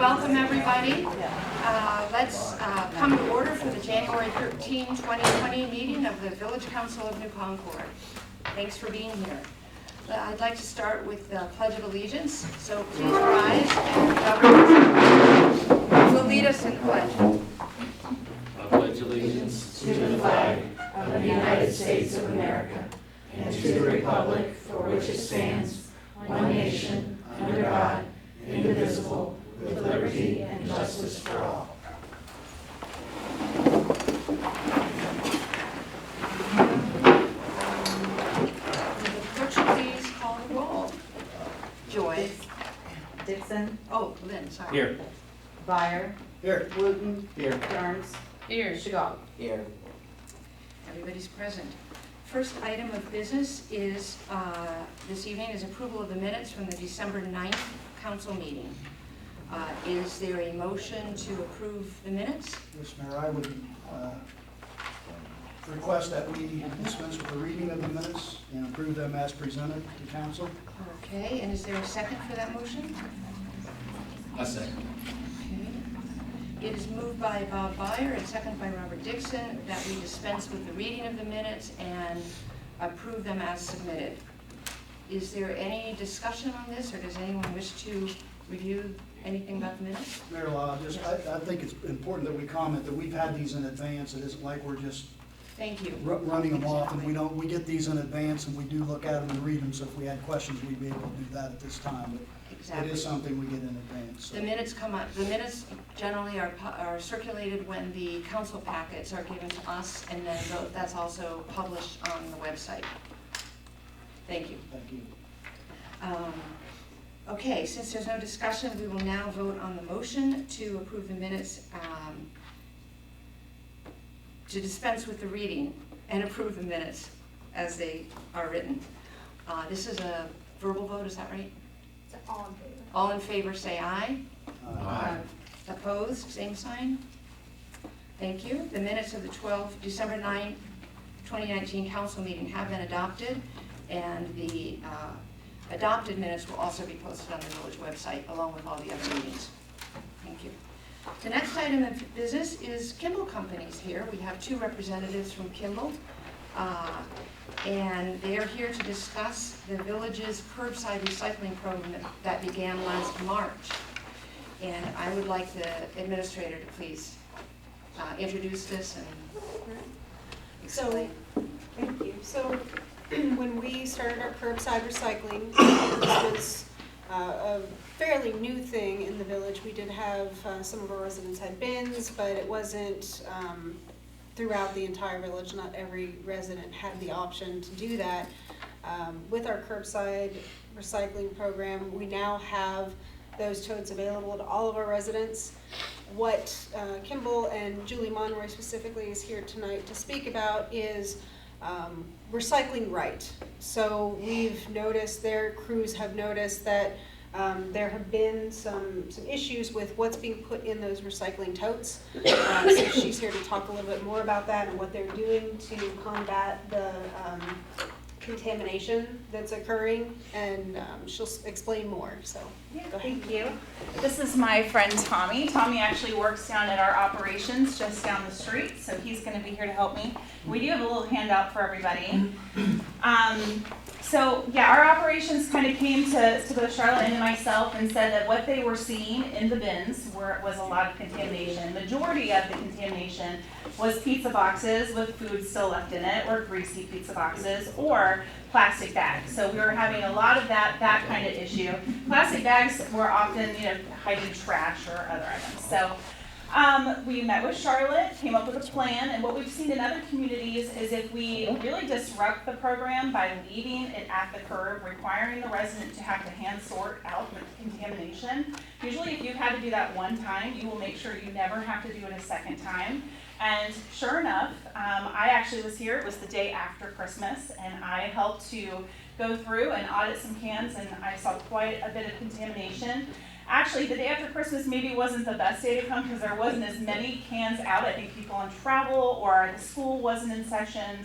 Welcome, everybody. Let's come to order for the January 13, 2020 meeting of the Village Council of New Concord. Thanks for being here. I'd like to start with the Pledge of Allegiance, so please rise and the governor will lead us in the pledge. I pledge allegiance to the flag of the United States of America and to the republic for which it stands, one nation, under God, indivisible, with liberty and justice for all. Clerk, please call the roll. Joy. Dixon. Oh, Lynn, sorry. Here. Byer. Here. Wooten. Here. Burns. Here. Chicago. Here. Everybody's present. First item of business is, this evening, is approval of the minutes from the December 9th council meeting. Is there a motion to approve the minutes? Yes, Mayor, I would request that we dispense with the reading of the minutes and approve them as presented to council. Okay, and is there a second for that motion? A second. Okay. It is moved by Bob Byer and seconded by Robert Dixon that we dispense with the reading of the minutes and approve them as submitted. Is there any discussion on this, or does anyone wish to review anything about the minutes? Mayor Law, I think it's important that we comment that we've had these in advance. It isn't like we're just Thank you. running them off, and we get these in advance and we do look at them and read them, so if we had questions, we'd be able to do that at this time. But Exactly. it is something we get in advance. So. The minutes come up. The minutes generally are circulated when the council packets are given to us, and then that's also published on the website. Thank you. Thank you. Okay, since there's no discussion, we will now vote on the motion to approve the minutes, to dispense with the reading and approve the minutes as they are written. This is a verbal vote, is that right? All in favor. All in favor say aye. Aye. Opposed, same sign. Thank you. The minutes of the December 9, 2019 council meeting have been adopted, and the adopted minutes will also be posted on the village website along with all the other meetings. Thank you. The next item of business is Kimball Companies here. We have two representatives from Kimball, and they are here to discuss the village's curbside recycling program that began last March. And I would like the administrator to please introduce this and explain. Thank you. So when we started our curbside recycling, this was a fairly new thing in the village. We did have some of our residents had bins, but it wasn't throughout the entire village. Not every resident had the option to do that. With our curbside recycling program, we now have those totes available to all of our residents. What Kimball and Julie Monroy specifically is here tonight to speak about is recycling right. So we've noticed, their crews have noticed that there have been some issues with what's being put in those recycling totes. So she's here to talk a little bit more about that and what they're doing to combat the contamination that's occurring, and she'll explain more. So Yeah, go ahead. thank you. This is my friend Tommy. Tommy actually works down at our operations just down the street, so he's going to be here to help me. We do have a little handout for everybody. So yeah, our operations kind of came to both Charlotte and to myself and said that what they were seeing in the bins was a lot of contamination. Majority of the contamination was pizza boxes with food still left in it, or greasy pizza boxes, or plastic bags. So we were having a lot of that kind of issue. Plastic bags were often, hiding trash or other items. So we met with Charlotte, came up with a plan, and what we've seen in other communities is if we really disrupt the program by leaving it at the curb, requiring the resident to have to hand sort out the contamination. Usually if you've had to do that one time, you will make sure you never have to do it a second time. And sure enough, I actually was here, it was the day after Christmas, and I helped to go through and audit some cans, and I saw quite a bit of contamination. Actually, the day after Christmas maybe wasn't the best day to come because there wasn't as many cans out. I think people on travel or the school wasn't in session.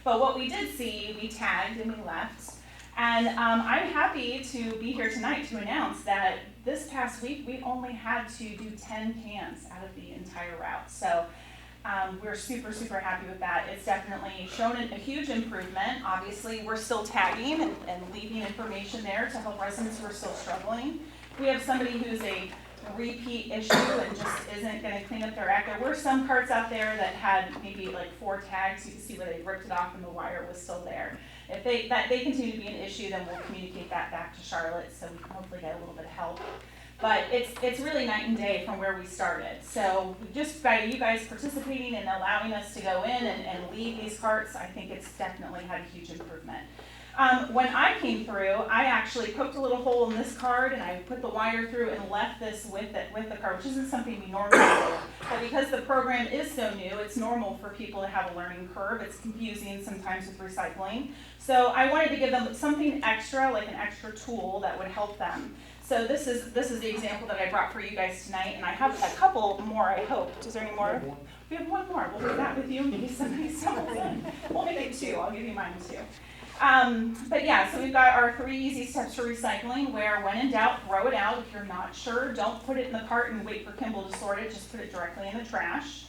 But what we did see, we tagged and we left. And I'm happy to be here tonight to announce that this past week, we only had to do 10 cans out of the entire route. So we're super, super happy with that. It's definitely shown a huge improvement. Obviously, we're still tagging and leaving information there to help residents who are still struggling. We have somebody who's a repeat issue and just isn't going to clean up their act. There were some carts out there that had maybe like 4 tags. You can see where they ripped it off and the wire was still there. If they continue to be an issue, then we'll communicate that back to Charlotte, so we can hopefully get a little bit of help. But it's really night and day from where we started. So just by you guys participating and allowing us to go in and leave these carts, I think it's definitely had a huge improvement. When I came through, I actually poked a little hole in this card and I put the wire through and left this with the card, which isn't something we normally do. But because the program is so new, it's normal for people to have a learning curve. It's confusing sometimes with recycling. So I wanted to give them something extra, like an extra tool that would help them. So this is the example that I brought for you guys tonight, and I have a couple more, I hope. Is there any more? We have one more. We'll leave that with you in case somebody stumbles in. We'll make it 2. I'll give you mine too. But yeah, so we've got our 3 easy steps to recycling, where when in doubt, throw it out. If you're not sure, don't put it in the cart and wait for Kimball to sort it. Just put it directly in the trash.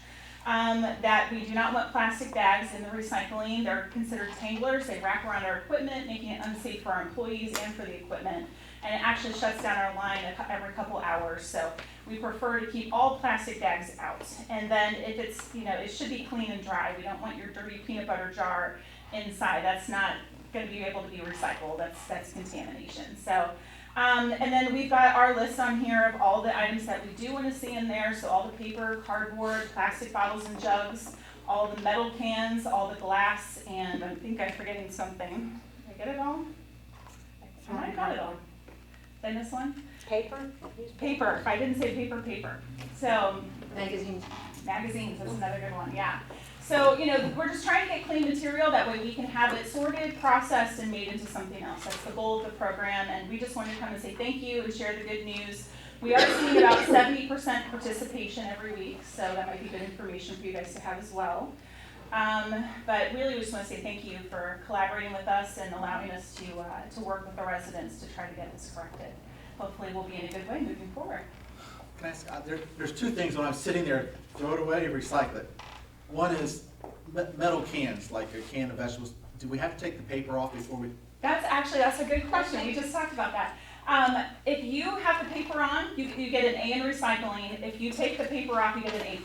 That we do not want plastic bags in the recycling. They're considered tanglers. They wrap around our equipment, making it unsafe for our employees and for the equipment. And it actually shuts down our line every couple hours. So we prefer to keep all plastic bags out. And then if it's, it should be clean and dry. We don't want your dirty peanut butter jar inside. That's not going to be able to be recycled. That's contamination. So, and then we've got our list on here of all the items that we do want to see in there. So all the paper, cardboard, plastic bottles and jugs, all the metal cans, all the glass, and I think I'm forgetting something. Did I get it all? I might have got it all. Did I miss one? Paper? Paper. If I didn't say paper. So Magazines. magazines, that's another good one, yeah. So, we're just trying to get clean material, that way we can have it sorted, processed, and made into something else. That's the goal of the program, and we just wanted to come and say thank you and share the good news. We are seeing about 70% participation every week, so that might be good information for you guys to have as well. But really, we just want to say thank you for collaborating with us and allowing us to work with the residents to try to get this corrected. Hopefully, we'll be in a good way moving forward. Can I ask, there's 2 things when I'm sitting there, throw it away, recycle it. One is metal cans, like a can of vegetables. Do we have to take the paper off before we? That's a good question. We just talked about that. If you have the paper on, you get an A in recycling. If you take the paper off, you get an A+.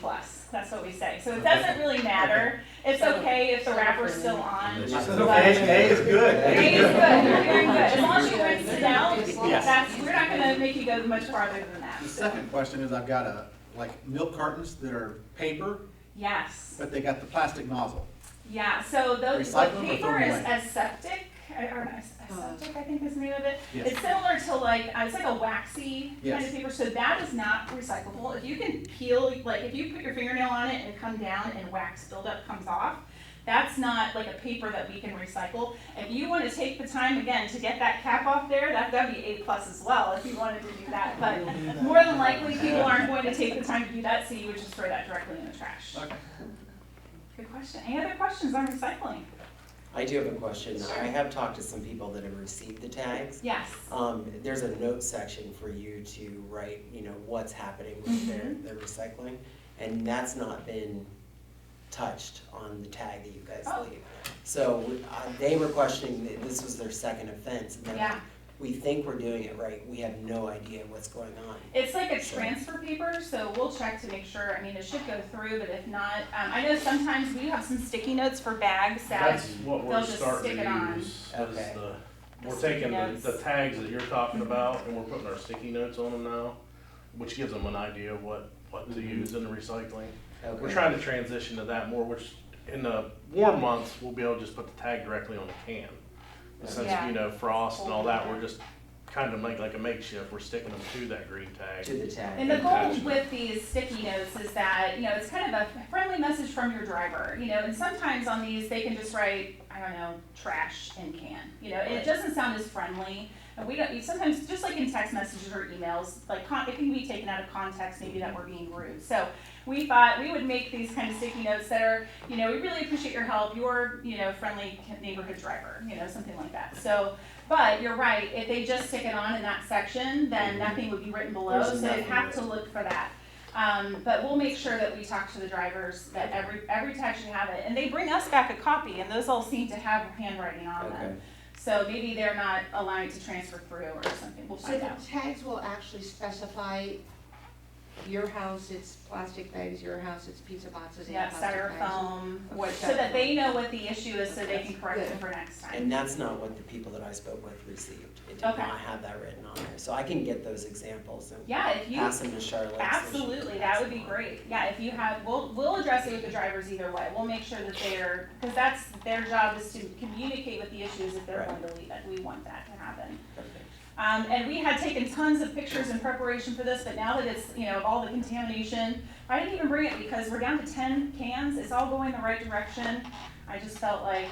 That's what we say. So it doesn't really matter. It's okay if the wrapper's still on. A is good. A is good. You're doing good. As long as you rinse it out, we're not going to make you go much farther than that. The second question is, I've got milk cartons that are paper, Yes. but they got the plastic nozzle. Yeah. So the Recycle them or paper throw them is away? aseptic. Or aseptic, I think is the name of it. Yes. It's similar to it's like a waxy kind Yes. of paper, so that is not recyclable. If you can peel, if you put your fingernail on it and come down and wax buildup comes off, that's not like a paper that we can recycle. If you want to take the time again to get that cap off there, that'd be A+ as well if you wanted to do that. But more than likely, people aren't going to take the time to do that, so you would just throw that directly in the trash. Okay. Good question. Any other questions on recycling? I do have a question. I have talked to some people that have received the tags. Yes. There's a note section for you to write, what's happening with their recycling, and that's not been touched on the tag that you guys leave. So they were questioning that this was their second offense. And Yeah. We think we're doing it right. We have no idea what's going on. It's like a transfer paper, so we'll check to make sure. I mean, it should go through, but if not, I know sometimes we have some sticky notes for bags that That's what they'll we're just starting stick it to on. use. Okay. We're taking notes. the tags that you're talking about and we're putting our sticky notes on them now, which gives them an idea of what to use in the recycling. Okay. We're trying to transition to that more, which in the warm months, we'll be able to just put the tag directly on the can. And since, Yeah. frost and all that, we're just kind of like a makeshift. We're sticking them to that green tag. To the tag. And the goal with these sticky notes is that, it's kind of a friendly message from your driver, and sometimes on these, they can just write, trash in can, and it doesn't sound as friendly And we don't, sometimes, just like in text messages or emails, like it can be taken out of context, maybe that we're being rude. So we thought we would make these kind of sticky notes that are, we really appreciate your help, your, friendly neighborhood driver, something like that. So, but you're right, if they just stick it on in that section, then nothing would be written below, There's so they'd nothing have to written. look for that. But we'll make sure that we talk to the drivers that every tag should have it, and they bring us back a copy, and those all seem to have handwriting on Okay. them. So maybe they're not allowing to transfer through or something, we'll So find the out. tags will actually specify your house, it's plastic bags, your house, it's pizza boxes and Yeah, plastic bags. styrofoam, Okay. so that they know what the issue is, so they can correct it Good. for next time. And that's not what the people that I spoke with received. It did Okay. not have that written on there. So I can get those examples and Yeah, if you, pass them to Charlotte. so she can absolutely, pass that would them be on. great. Yeah, if you have, we'll address it with the drivers either way. We'll make sure that they're, because that's their job is to communicate with the issues if they're Right. going to leave it. We want that to happen. Perfect. And we had taken tons of pictures in preparation for this, but now that it's, all the contamination, I didn't even bring it because we're down to 10 cans. It's all going the right direction. I just felt like,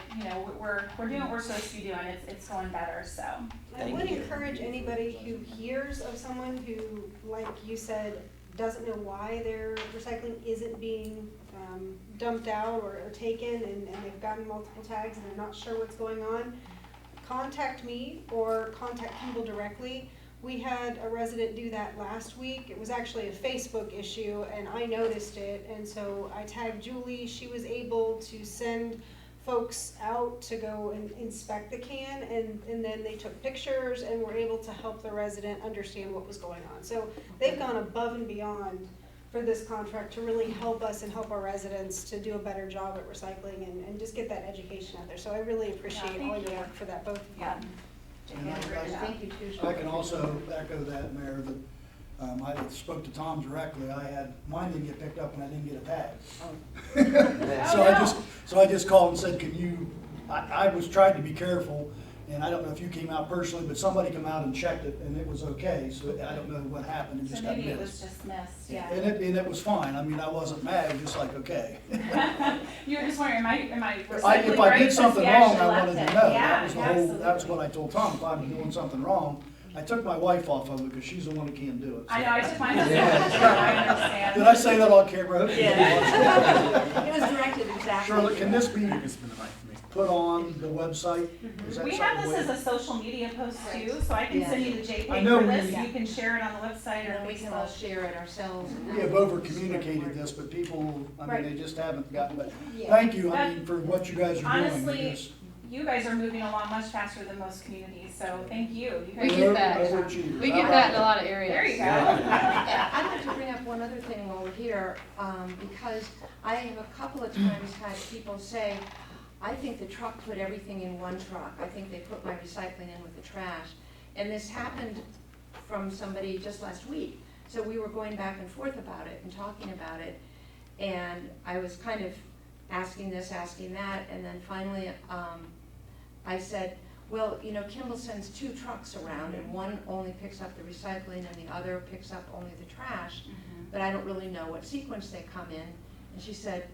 we're doing what we're supposed to be doing. It's going better, so. I Thank would you. encourage anybody who hears of someone who, like you said, doesn't know why their recycling isn't being dumped out or taken, and they've gotten multiple tags and they're not sure what's going on, contact me or contact Kimball directly. We had a resident do that last week. It was actually a Facebook issue and I noticed it, and so I tagged Julie. She was able to send folks out to go and inspect the can, and then they took pictures and were able to help the resident understand what was going on. So they've gone above and beyond for this contract to really help us and help our residents to do a better job at recycling and just get that education out there. So I really appreciate thank all your you. work for that, both of you. Yeah. And Thank you too, I Sean. can also echo that, Mayor, that I spoke to Tom directly. Mine didn't get picked up and I didn't get a tag. So I just called and said, can you, I was trying to be careful, and I don't know if you came out personally, but somebody came out and checked it and it was okay, so I don't know what happened, it So just got maybe it was missed. just missed, yeah. And it was fine, I mean, I wasn't mad, just like, okay. You were just wondering, am I If recycling I right? did Because something we wrong, actually I left wanted to it. know. Yeah, That was the whole, absolutely. that's what I told Tom, if I'm doing something wrong. I took my wife off of it because she's the one that can't do it. so. I know, I took mine as well, I understand. Did I say that on camera? It was directed exactly. Charlotte, can this be You can spend the night for me. put on the website? Is that We have something this we- as a social media post too, so I can send you the I JPEG know for we- this, you can share it on the website And or then we can all Facebook. share it ourselves. and We have that- over communicated this, but people, I mean, Right. they just haven't gotten, but Yeah. thank you, I mean, for what you guys are doing. Honestly, because You guys are moving along much faster than most communities, so thank you. You We guys- get that. overachievers. We get that in a lot of areas. There you go. Yeah, I'd like to bring up one other thing while we're here, because I have a couple of times had people say, I think the truck put everything in one truck. I think they put my recycling in with the trash. And this happened from somebody just last week. So we were going back and forth about it and talking about it. And I was kind of asking this, asking that, and then finally, I said, well, you know, Kimball sends 2 trucks around, and one only picks up the recycling and the other picks up only the trash, but I don't really know what sequence they come in. And she said,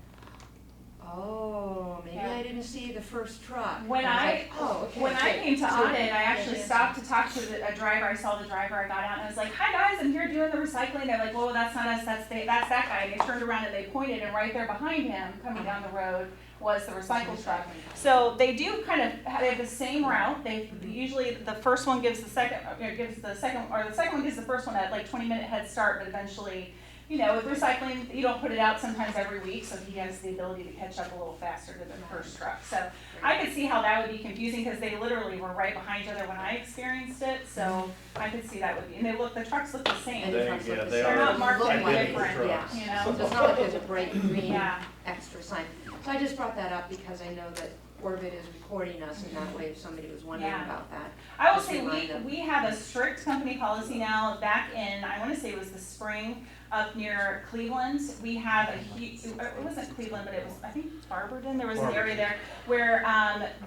oh, maybe Yeah. I didn't see the first truck. When And was I- like, oh, okay. When I came to So- audit, I actually stopped to talk to a driver. I saw the driver. I got out and I was like, "Hi guys, I'm here doing the recycling." They're like, "Well, that's not us. That's that guy." And they turned around and they pointed, and right there behind him, coming down the road, was the recycle truck. So they do kind of they have the same route. They usually the first one gives the second, or the second one gives the first one at like 20-minute head start, but eventually. You know, with recycling, you don't put it out sometimes every week, so he has the ability to catch up a little faster to the first truck. So I could see how that would be confusing because they literally were right behind each other when I experienced it. So I could see that would be, and the trucks look the same. And the trucks look the they same. are They're not marked Look any like identical different, trucks. you So know? it's not like there's a bright green Yeah. extra sign. So I just brought that up because I know that Orbit is recording us, and that way if somebody was wondering Yeah. about that. I will Just say, remind them. we have a strict company policy now. Back in, I wanna say it was the spring, up near Cleveland, we have a huge, it wasn't Cleveland, but it was, I think Barberton, there was an area there where,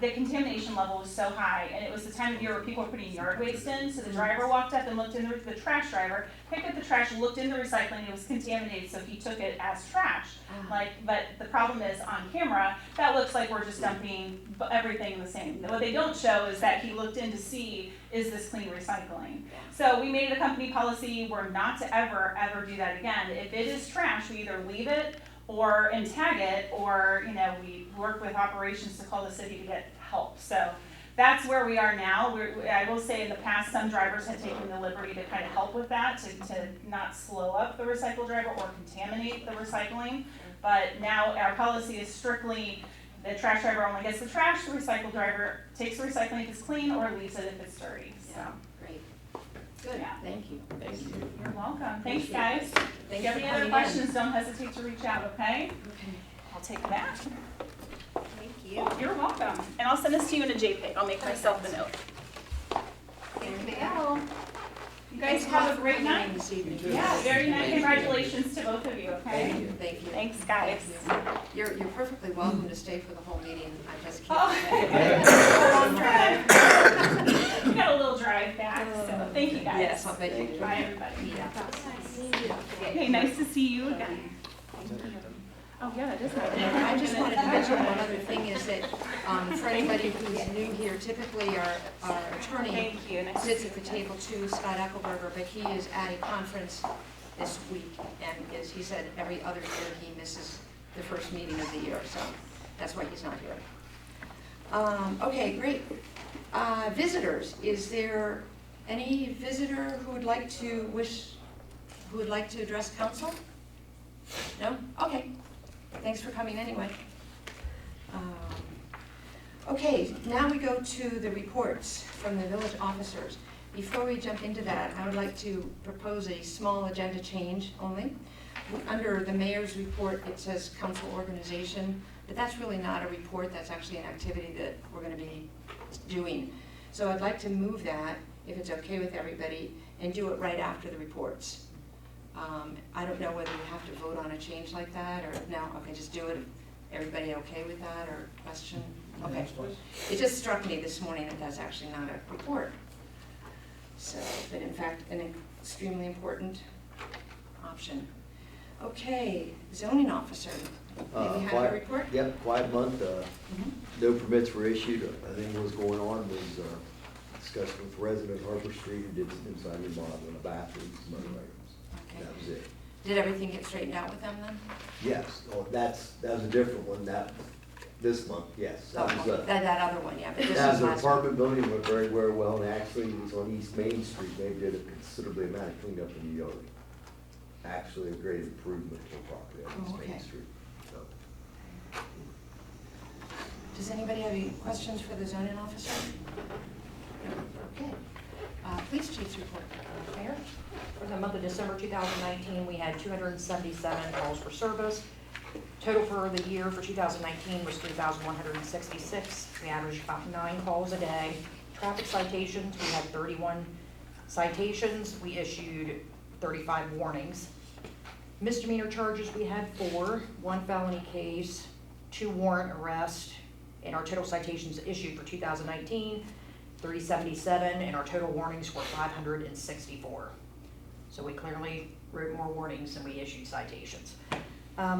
the contamination level was so high, and it was the time of year where people were putting yard waste in, so the driver walked up and looked in the trash driver, picked up the trash, looked in the recycling, it was contaminated, so he took it as trash. Ah. Like, but the problem is, on camera, that looks like we're just dumping keeping everything the same. What they don't show is that he looked in to see, is this clean recycling? So we made it a company policy, we're not to ever do that again. If it is trash, we either leave it and tag it, or, we work with operations to call the city to get help. So that's where we are now. I will say in the past, some drivers had taken the liberty to kind of help with that, to not slow up the recycle driver or contaminate the recycling. But now our policy is strictly, the trash driver only gets the trash, the recycle driver takes the recycling if it's clean or leaves it if it's dirty, so. Yeah, great. Good, Yeah. thank you. Thank you. You're welcome. Thanks, guys. If Thanks you have for any other coming in. questions, don't hesitate to reach out, okay? Okay. I'll take that. Thank you. You're welcome. And I'll send this to you in a JPEG. I'll make myself a note. Thank you. You guys Thanks have a for great coming night. in this evening. Yeah, very nice. Thank you. Congratulations to both of you, okay? Thank you. Thank you. Thanks, guys. Thank you. You're perfectly welcome to stay for the whole meeting. I just Oh. can't. We got a little drive back, so thank you guys. Yes, I'll bet you do. Bye, everybody. Yeah. Okay, nice to see you again. Oh, yeah, that is. And I just wanted to mention one other thing is that, for anybody who's new here, typically our attorney Thank you. Nice to sits see at the you. table too, Scott Eckelberger, but he is at a conference this week, and he said every other year he misses the first meeting of the year, so that's why he's not here. Okay, great. Visitors, is there any visitor who would like to address council? No? Okay. Thanks for coming anyway. Okay, now we go to the reports from the village officers. Before we jump into that, I would like to propose a small agenda change only. Under the mayor's report, it says council organization, but that's really not a report, that's actually an activity that we're gonna be doing. So I'd like to move that, if it's okay with everybody, and do it right after the reports. I don't know whether you have to vote on a change like that, or no, okay, just do it. Everybody okay with that, or question? Okay. It just struck me this morning that that's actually not a report. So, but in fact, an extremely important option. Okay, zoning officer, may we have your report? Yep, quiet month, Mhm. no permits were issued. I think what was going on was discussed with resident of Harbor Street who did some inside remodeling, a bathroom, some other items. Okay. That was it. Did everything get straightened out with them then? Yes, oh, that was a different one, this month, yes. That Oh, was that other one, yeah, but this That was was an last one. apartment building, went very, very well, and actually it was on East Main Street. They did a considerably amount of cleanup in the yard. Actually, a great improvement to the property on Oh, East Main okay. Street. So, Does anybody have any questions for the zoning officer? Okay. Police chief's report. Mayor? For the month of December 2019, we had 277 calls for service. Total for the year for 2019 was 3,166. We averaged about 9 calls a day. Traffic citations, we had 31 citations. We issued 35 warnings. Misdemeanor charges, we had 4, 1 felony case, 2 warrant arrests, and our total citations issued for 2019, 377, and our total warnings were 564. So we clearly wrote more warnings than we issued citations.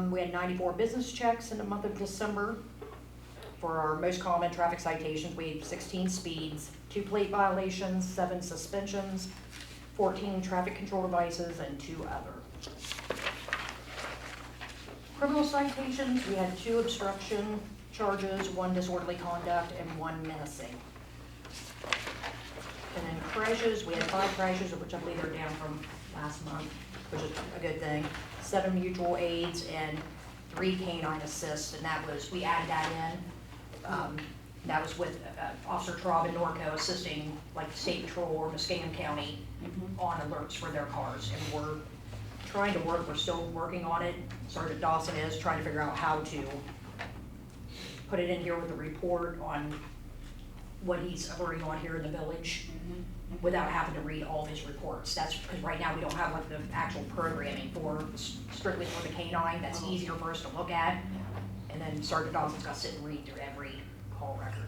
We had 94 business checks in the month of December. For our most common traffic citations, we had 16 speeds, 2 plate violations, 7 suspensions, 14 traffic control devices, and 2 other. Criminal citations, we had 2 obstruction charges, 1 disorderly conduct, and 1 menacing. And then crashes, we had 5 crashes, which I believe are down from last month, which is a good thing. 7 mutual aids and 3 canine assists, and that was, we added that in. That was with Officer Traub and Norco assisting like the State Patrol or Muskingum County on alerts for their cars. And we're trying to work, we're still working on it. Sergeant Dawson is trying to figure out how to put it in here with a report on what he's alerting on here in the village without having to read all of his reports. That's because right now we don't have like the actual programming for strictly for the canine. That's easier for us to look at. And then Sergeant Dawson's got to sit and read through every call record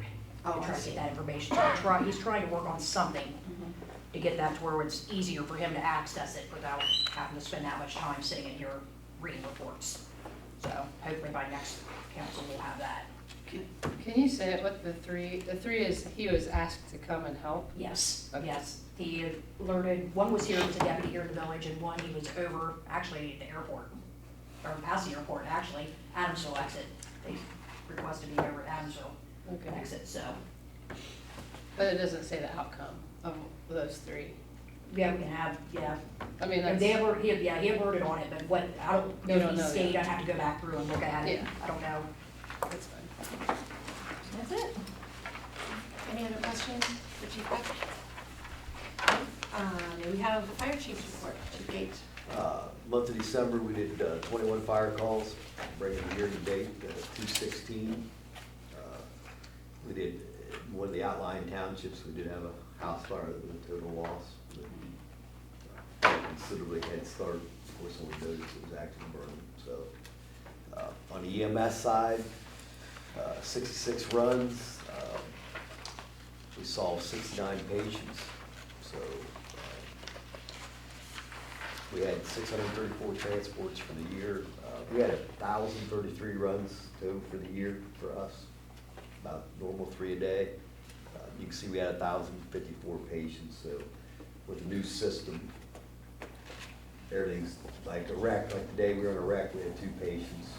to try to get that information. So he's trying to work on something to get that to where it's easier for him to access it without having to spend that much time sitting in here reading reports. So hopefully by next council we'll have that. Can you say what the three is, he was asked to come and help? Yes, Okay. yes. He alerted, one was here, he was a deputy here in the village, and one he was over, actually, at the airport, or past the airport, actually, Adamsville exit. They requested me over at Adamsville Okay. exit, so, But it doesn't say the outcome of those three. yeah, we can have, yeah. I mean, And that's, they were, he alerted on it, but what, I don't know You if don't he know stayed, yet. I'd have to go back through and look at it. Yeah. I don't know. that's fine. That's it. Any other questions for Chief Beck? May we have the fire chief's report, Chief Gates? Month of December, we did 21 fire calls, bringing the year-to-date to 216. We did, one of the outlying townships, we did have a house fire that was a total loss. Considerably head start, of course, when we noticed it was actually burning. So, on the EMS side, 66 runs, we solved 69 patients, so we had 634 transports for the year. We had 1,033 runs total for the year for us, about normal 3 a day. You can see we had 1,054 patients, so with the new system, everything's like a wreck. Like today we were in a wreck, we had 2 patients,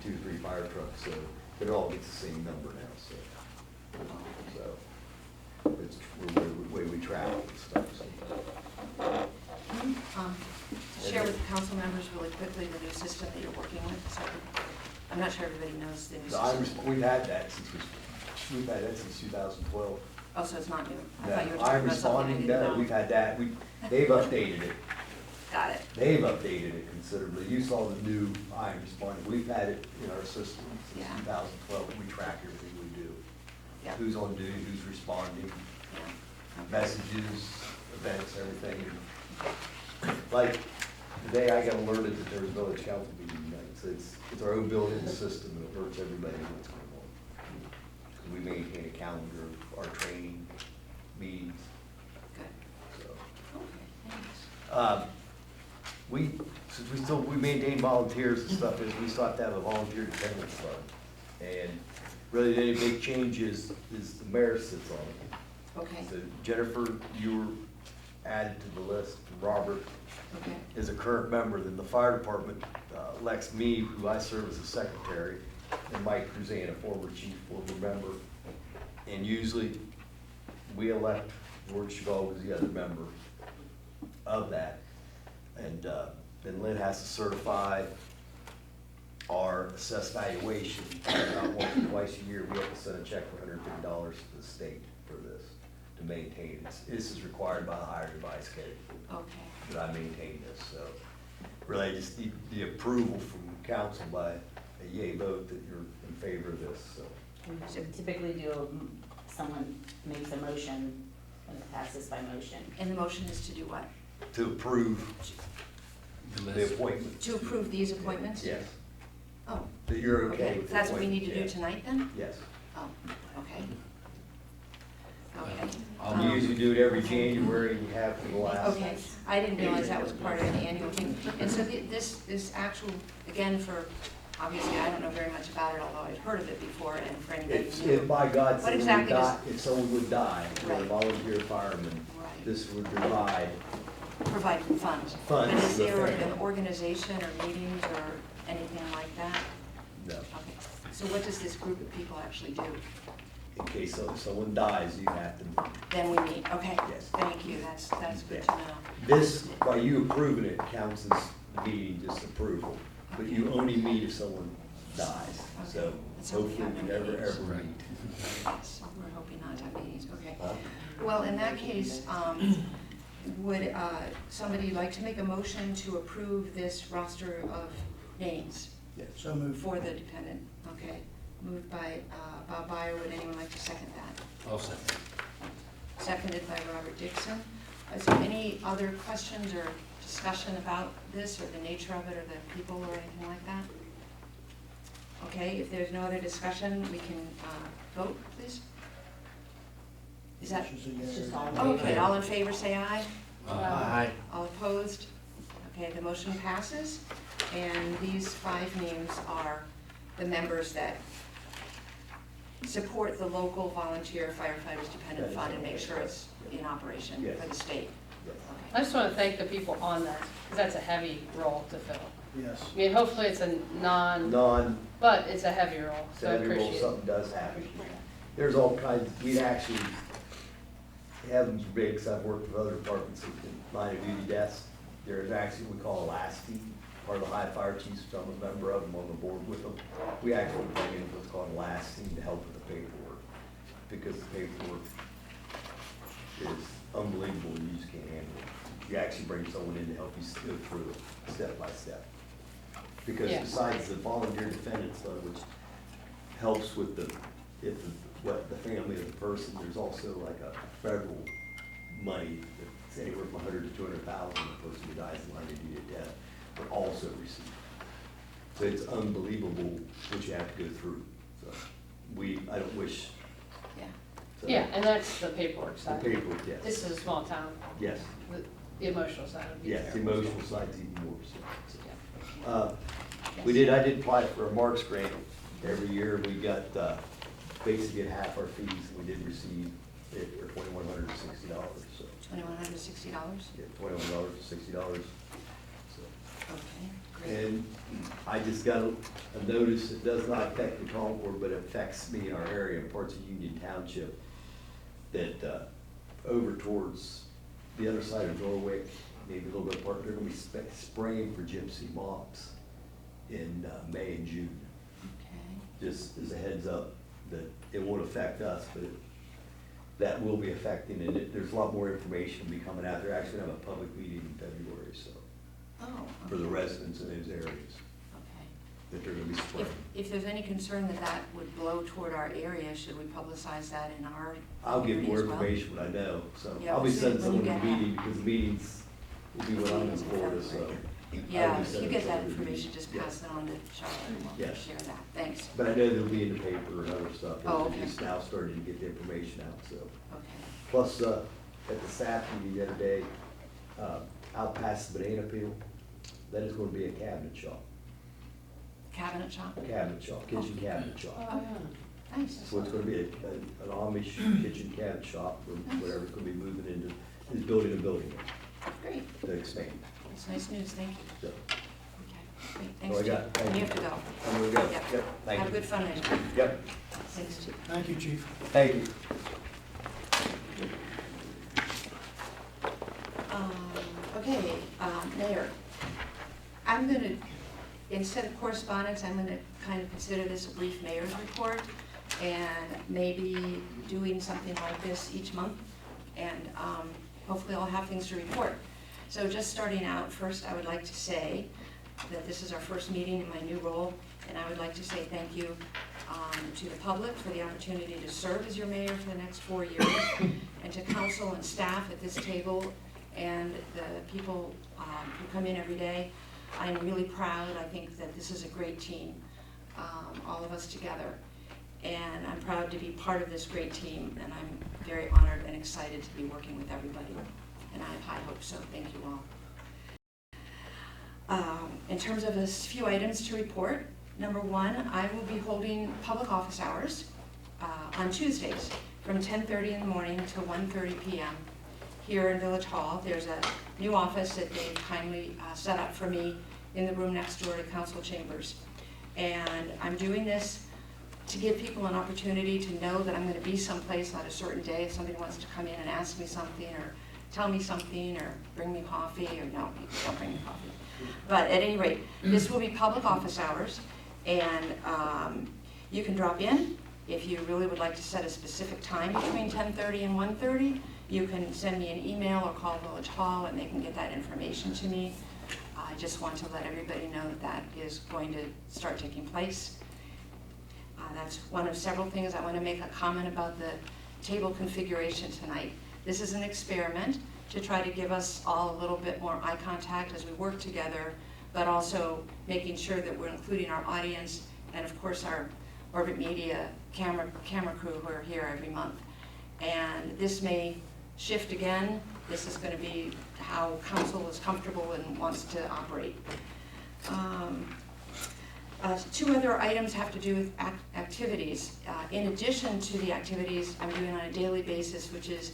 2 to 3 fire trucks, so it all gets the same number now, so it's the way we travel and stuff, so. Share with the council members really quickly the new system that you're working with, so I'm not sure everybody knows the new system. We've had that since, we've had that since 2012. Oh, so it's not new? I thought you were I'm talking about something I responding, didn't no, know. we've had that, they've updated it. Got it. They've updated it considerably. You saw the new I'm responding. We've had it in our system since Yeah. 2012. We track everything we do. Yeah. Who's on duty, who's responding, Yeah. messages, events, everything. Like, today I got alerted that there was no council meeting tonight. It's our own built-in system that alerts everybody what's going on. We maintain a calendar of our training, meetings, Good. so. Okay, thanks. Since we maintain volunteers and stuff, we still have to have a volunteer dependence fund. And really, the only big change is the mayor sits on it. Okay, So Jennifer, you were added to the list, Robert okay, is a current member, then the fire department elects me, who I serve as a secretary, and Mike Cruzan, a former chief, former member. And usually, we elect George Chabot as the other member of that. And then Lynn has to certify our assessed valuation. About once or twice a year, we have to send a check for $150 to the state for this, to maintain it. This is required by the higher advice code okay. that I maintain this, so really I just need the approval from council by a yay vote that you're in favor of this, so. We typically do, someone makes a motion and it passes by motion. And the motion is to do what? To approve the appointment. To approve these appointments? Yes, Oh, that you're okay okay. with the That's what we need appointment, to do yeah. tonight then? Yes. Oh, okay. Okay. We usually do it every January, we have for the last. Okay, I didn't realize that was part of the annual thing. And so this actual, again, for, obviously, I don't know very much about it, although I've heard of it before, and for anybody If new. by God, What someone would exactly die, does- if someone would die, we're a Right. volunteer fireman, Right. this would provide, Provide funds. Funds But is to the there family. an organization or meetings or anything like that? no, Okay, so what does this group of people actually do? in case someone dies, you have to. Then we meet, okay. Yes. Thank you, that's good to know. This, by you approving it, counts as meeting just approval, but you only meet if someone dies, so Okay. So we hopefully have we no never, meetings. ever meet. Yes, we're hoping not to have meetings, okay. Huh? Well, in that case, would somebody like to make a motion to approve this roster of names So moved. for the dependent? Okay, moved by Bob Byer, would anyone like to second that? I'll second. Seconded by Robert Dixon. Is there any other questions or discussion about this, or the nature of it, or the people, or anything like that? Okay, if there's no other discussion, we can vote, please. Is that, She's a yes. It's just all in okay, favor. all in favor, say aye. Aye. All opposed? Okay, the motion passes, and these 5 names are the members that support the local volunteer firefighters dependent fund and make sure it's in operation Yes. for the state. Yes. I just want to thank the people on that, because that's a heavy role to fill. Yes. I mean, hopefully it's a Non, but it's a heavy role, so I every role appreciate it. something does happen. There's all kinds, we'd actually have them big, because I've worked with other departments in line of duty desks. There's actually, we call a last team, part of the high fire chiefs, so I'm a member of them, on the board with them. We actually bring in what's called a last team to help with the paperwork, because the paperwork is unbelievable, you just can't handle it. You actually bring someone in to help you go through it step by step. Because Yeah. besides the volunteer defendants fund, which helps with what the family of the person, there's also like a federal money that's anywhere from 100 to 200,000, the person who dies in line of duty at death would also receive. So it's unbelievable what you have to go through. So I don't wish. Yeah. So Yeah, and that's the paperwork The side. paperwork, yes. This is a small town, Yes, the emotional side would be yes, the terrible. emotional side's even more so. Yeah. I did apply for a Marks grant. Every year we got, basically get half our fees, and we did receive it for $2,160, so. $2,160? Yeah, $21 to $60, so. Okay, great. And I just got a notice, it does not affect the Concord, but it affects me in our area, in parts of Union Township, that, over towards the other side of Norwich, maybe a little bit apart, they're gonna be spraying for gypsy moths in May and June. Okay. Just as a heads up, that it won't affect us, but that will be affecting, and there's a lot more information will be coming out. They're actually gonna have a public meeting in February, so, Oh, for the okay. residents in those areas, Okay. that they're gonna be spraying. If there's any concern that that would blow toward our area, should we publicize that in our I'll give community more as well? information when I know, so Yeah, I'll be we'll see sending when you someone to the get that. meeting, because the meetings will be when I'm in Meetings in Florida, so. February. I'll Yeah, be if you sending get that someone to the information, meeting. just Yes. pass it on to Charlotte and we'll Yes. share that. Thanks. But I know they'll be in the paper and other stuff, Oh, they're okay. just now starting to get the information out, so. Okay. Plus, at the SAP meeting the other day, out past the banana peel, that is gonna be a cabinet shop, Cabinet shop? kitchen cabinet shop. Oh, yeah. Nice. So it's gonna be an Amish kitchen cabinet shop, or whatever, it's gonna be moving into, is building a building Great. to expand, That's nice news. Thank you. so. Okay. Great. That's all Thanks, I got. Chief. Thank You you. have to go. I'm gonna go, Yep. yep, thank you. Have a good fundraiser. Yep, Thanks, Chief. Thank you, Chief. thank you. Okay, Mayor, I'm going to, instead of correspondence, I'm going to kind of consider this a brief mayor's report and maybe doing something like this each month. And hopefully I'll have things to report. So just starting out, first I would like to say that this is our first meeting in my new role, and I would like to say thank you to the public for the opportunity to serve as your mayor for the next 4 years, and to council and staff at this table, and the people who come in every day. I'm really proud. I think that this is a great team, all of us together. And I'm proud to be part of this great team, and I'm very honored and excited to be working with everybody. And I have high hopes, so thank you all. In terms of a few items to report, number one, I will be holding public office hours on Tuesdays from 10:30 in the morning to 1:30 p.m. here in Village Hall. There's a new office that they've kindly set up for me in the room next door to council chambers. And I'm doing this to give people an opportunity to know that I'm going to be someplace on a certain day. If somebody wants to come in and ask me something, or tell me something, or bring me coffee, or no, don't bring me coffee. But at any rate, this will be public office hours, and you can drop in. If you really would like to set a specific time between 10:30 and 1:30, you can send me an email or call Village Hall, and they can get that information to me. I just want to let everybody know that that is going to start taking place. That's one of several things. I want to make a comment about the table configuration tonight. This is an experiment to try to give us all a little bit more eye contact as we work together, but also making sure that we're including our audience and, of course, our Orbit Media camera crew who are here every month. And this may shift again. This is going to be how council is comfortable and wants to operate. Two other items have to do with activities. In addition to the activities I'm doing on a daily basis, which is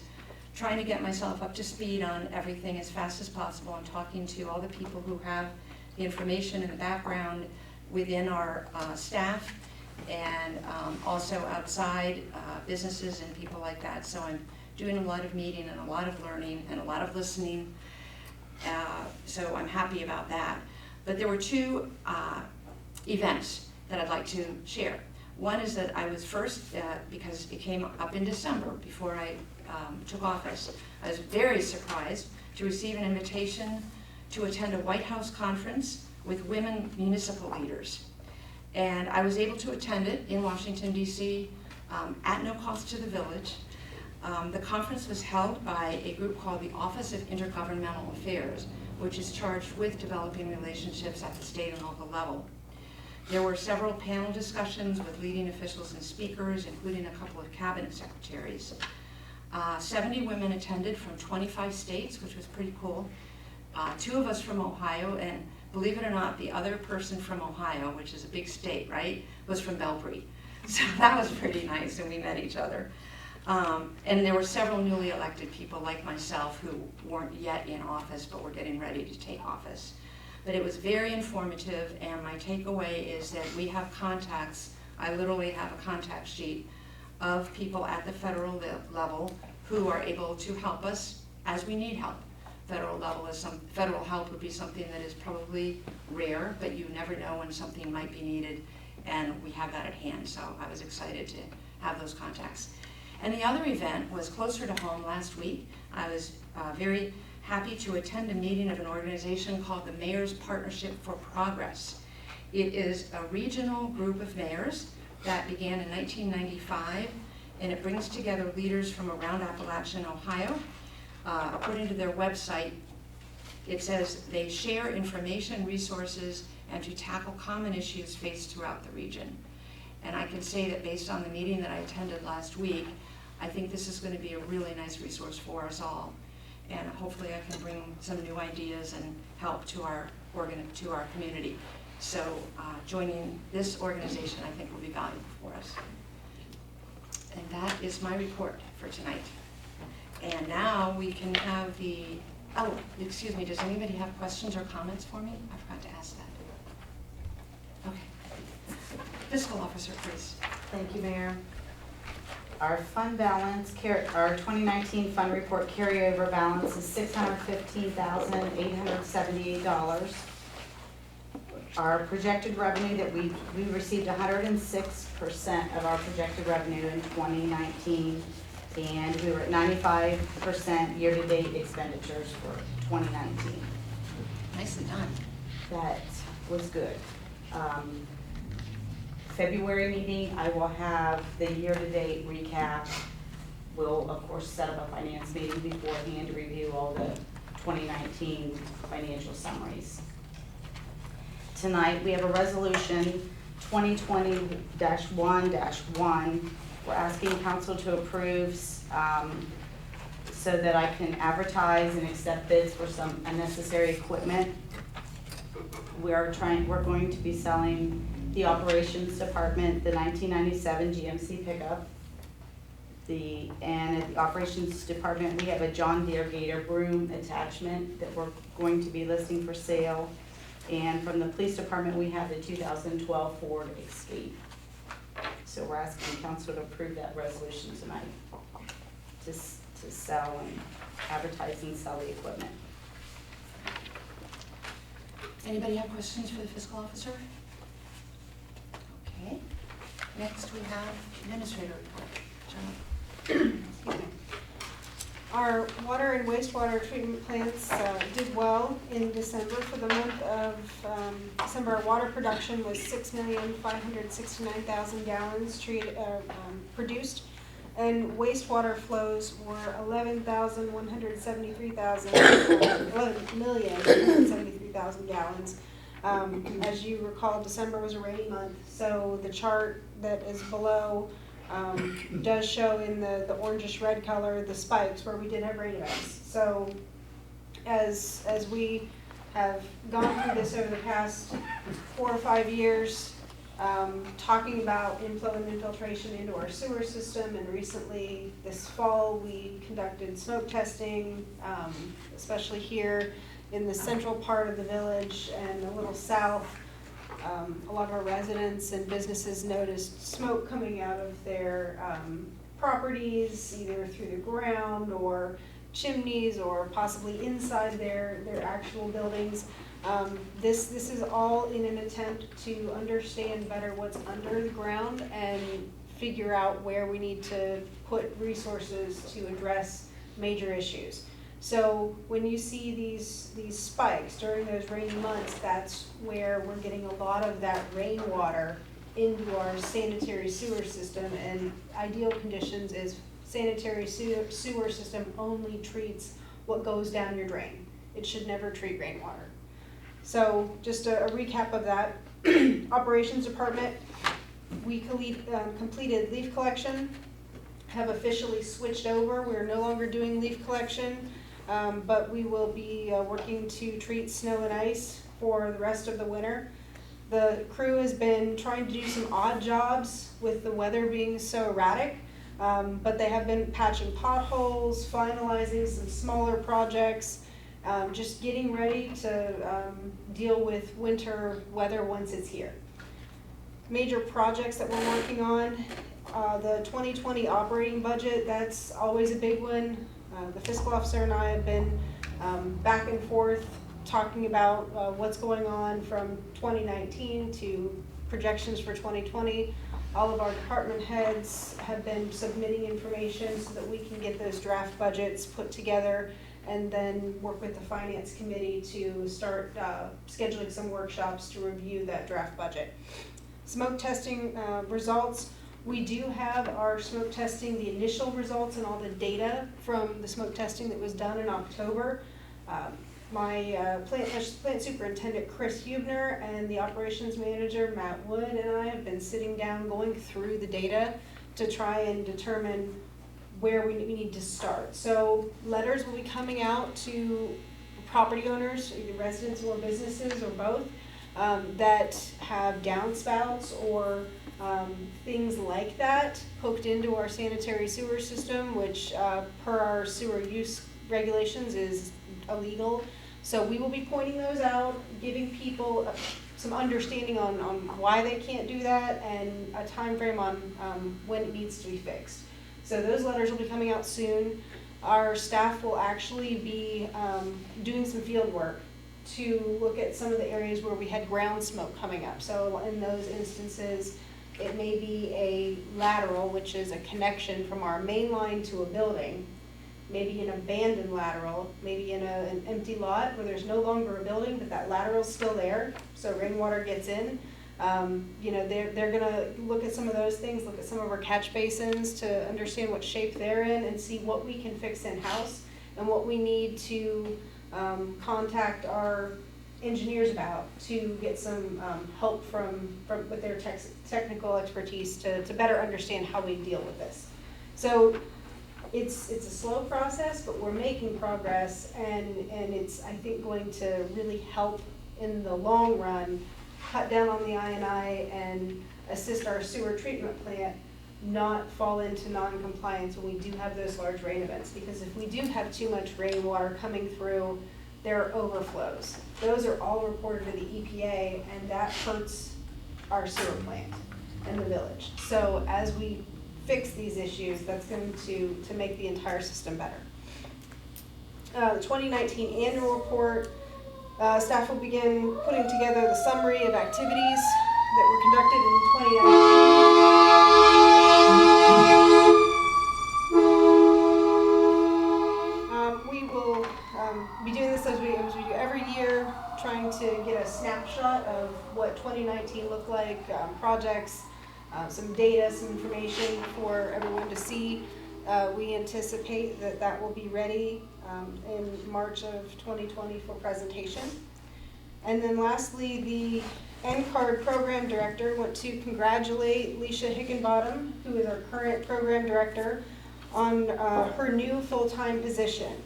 trying to get myself up to speed on everything as fast as possible and talking to all the people who have the information in the background within our staff and also outside businesses and people like that. So I'm doing a lot of meeting and a lot of learning and a lot of listening. So I'm happy about that. But there were two events that I'd like to share. One is that I was first, because it came up in December before I took office, I was very surprised to receive an invitation to attend a White House conference with women municipal leaders. And I was able to attend it in Washington, D.C. At no cost to the village. The conference was held by a group called the Office of Intergovernmental Affairs, which is charged with developing relationships at the state and local level. There were several panel discussions with leading officials and speakers, including a couple of cabinet secretaries. 70 women attended from 25 states, which was pretty cool. 2 of us from Ohio, and believe it or not, the other person from Ohio, which is a big state, right, was from Belgrade. So that was pretty nice, and we met each other. And there were several newly elected people like myself who weren't yet in office, but were getting ready to take office. But it was very informative, and my takeaway is that we have contacts. I literally have a contact sheet of people at the federal level who are able to help us as we need help. Federal help would be something that is probably rare, but you never know when something might be needed, and we have that at hand. So I was excited to have those contacts. And the other event was closer to home last week. I was very happy to attend a meeting of an organization called the Mayor's Partnership for Progress. It is a regional group of mayors that began in 1995, and it brings together leaders from around Appalachian, Ohio. According to their website, it says they share information, resources, and to tackle common issues faced throughout the region. And I can say that based on the meeting that I attended last week, I think this is going to be a really nice resource for us all. And hopefully I can bring some new ideas and help to our community. So joining this organization, I think, will be valuable for us. And that is my report for tonight. And now we can have the, oh, excuse me, does anybody have questions or comments for me? I forgot to ask that. Okay. Fiscal officer, please. Thank you, Mayor. Our fund balance, our 2019 fund report carryover balance is $615,878. Our projected revenue that we received 106% of our projected revenue in 2019, and we were at 95% year-to-date expenditures for 2019. Nicely done. That was good. February meeting, I will have the year-to-date recap. We'll, of course, set up a finance meeting beforehand to review all the 2019 financial summaries. Tonight, we have a resolution 2020-1-1. We're asking council to approve so that I can advertise and accept bids for some unnecessary equipment. We're going to be selling the operations department, the 1997 GMC pickup. And at the operations department, we have a John Deere Gator broom attachment that we're going to be listing for sale. And from the police department, we have the 2012 Ford Escape. So we're asking council to approve that resolution tonight to sell and advertise and sell the equipment. Anybody have questions for the fiscal officer? Okay. Next we have administrator report. Excuse me. Our water and wastewater treatment plants did well in December. For the month of December, our water production was 6,569,000 gallons produced, and wastewater flows were 11,173,000 gallons. As you recall, December was a rainy month, so the chart that is below does show in the orangish red color the spikes where we did have rain events. So as we have gone through this over the past 4 or 5 years, talking about inflow and infiltration into our sewer system, and recently this fall we conducted smoke testing, especially here in the central part of the village and a little south. A lot of our residents and businesses noticed smoke coming out of their properties, either through the ground or chimneys or possibly inside their actual buildings. This is all in an attempt to understand better what's under the ground and figure out where we need to put resources to address major issues. So when you see these spikes during those rainy months, that's where we're getting a lot of that rainwater into our sanitary sewer system, and ideal conditions is sanitary sewer system only treats what goes down your drain. It should never treat rainwater. So just a recap of that. Operations department, we completed leaf collection, have officially switched over. We're no longer doing leaf collection, but we will be working to treat snow and ice for the rest of the winter. The crew has been trying to do some odd jobs with the weather being so erratic, but they have been patching potholes, finalizing some smaller projects, just getting ready to deal with winter weather once it's here. Major projects that we're working on, the 2020 operating budget, that's always a big one. The fiscal officer and I have been back and forth talking about what's going on from 2019 to projections for 2020. All of our department heads have been submitting information so that we can get those draft budgets put together and then work with the finance committee to start scheduling some workshops to review that draft budget. Smoke testing results. We do have our smoke testing, the initial results and all the data from the smoke testing that was done in October. My plant superintendent, Chris Hubner, and the operations manager, Matt Wood, and I have been sitting down going through the data to try and determine where we need to start. So letters will be coming out to property owners, either residents or businesses or both, that have downspouts or things like that hooked into our sanitary sewer system, which per our sewer use regulations is illegal. So we will be pointing those out, giving people some understanding on why they can't do that and a time frame on when it needs to be fixed. So those letters will be coming out soon. Our staff will actually be doing some field work to look at some of the areas where we had ground smoke coming up. So in those instances, it may be a lateral, which is a connection from our main line to a building, maybe an abandoned lateral, maybe in an empty lot where there's no longer a building, but that lateral's still there, so rainwater gets in. You know, they're gonna look at some of those things, look at some of our catch basins to understand what shape they're in and see what we can fix in-house and what we need to contact our engineers about to get some help with their technical expertise to better understand how we deal with this. So it's a slow process, but we're making progress, and it's, I think, going to really help in the long run cut down on the I&I and assist our sewer treatment plant not fall into non-compliance when we do have those large rain events. Because if we do have too much rainwater coming through, there are overflows. Those are all reported to the EPA, and that hurts our sewer plant and the village. So as we fix these issues, that's going to make the entire system better. The 2019 annual report, staff will begin putting together the summary of activities that were conducted in 2019. We will be doing this as we do every year, trying to get a snapshot of what 2019 looked like, projects, some data, some information for everyone to see. We anticipate that will be ready in March of 2020 for presentation. And then lastly, the NCARD program director want to congratulate Leisha Higginbottom, who is our current program director, on her new full-time position.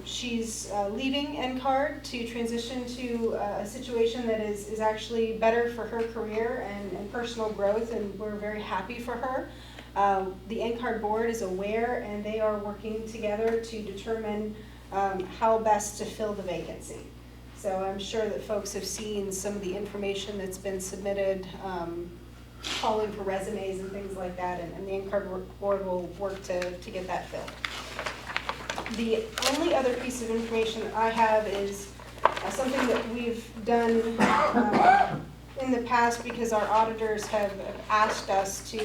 She's leaving NCARD to transition to a situation that is actually better for her career and personal growth, and we're very happy for her. The NCARD board is aware, and they are working together to determine how best to fill the vacancy. So I'm sure that folks have seen some of the information that's been submitted, calling for resumes and things like that, and the NCARD board will work to get that filled. The only other piece of information that I have is something that we've done in the past because our auditors have asked us to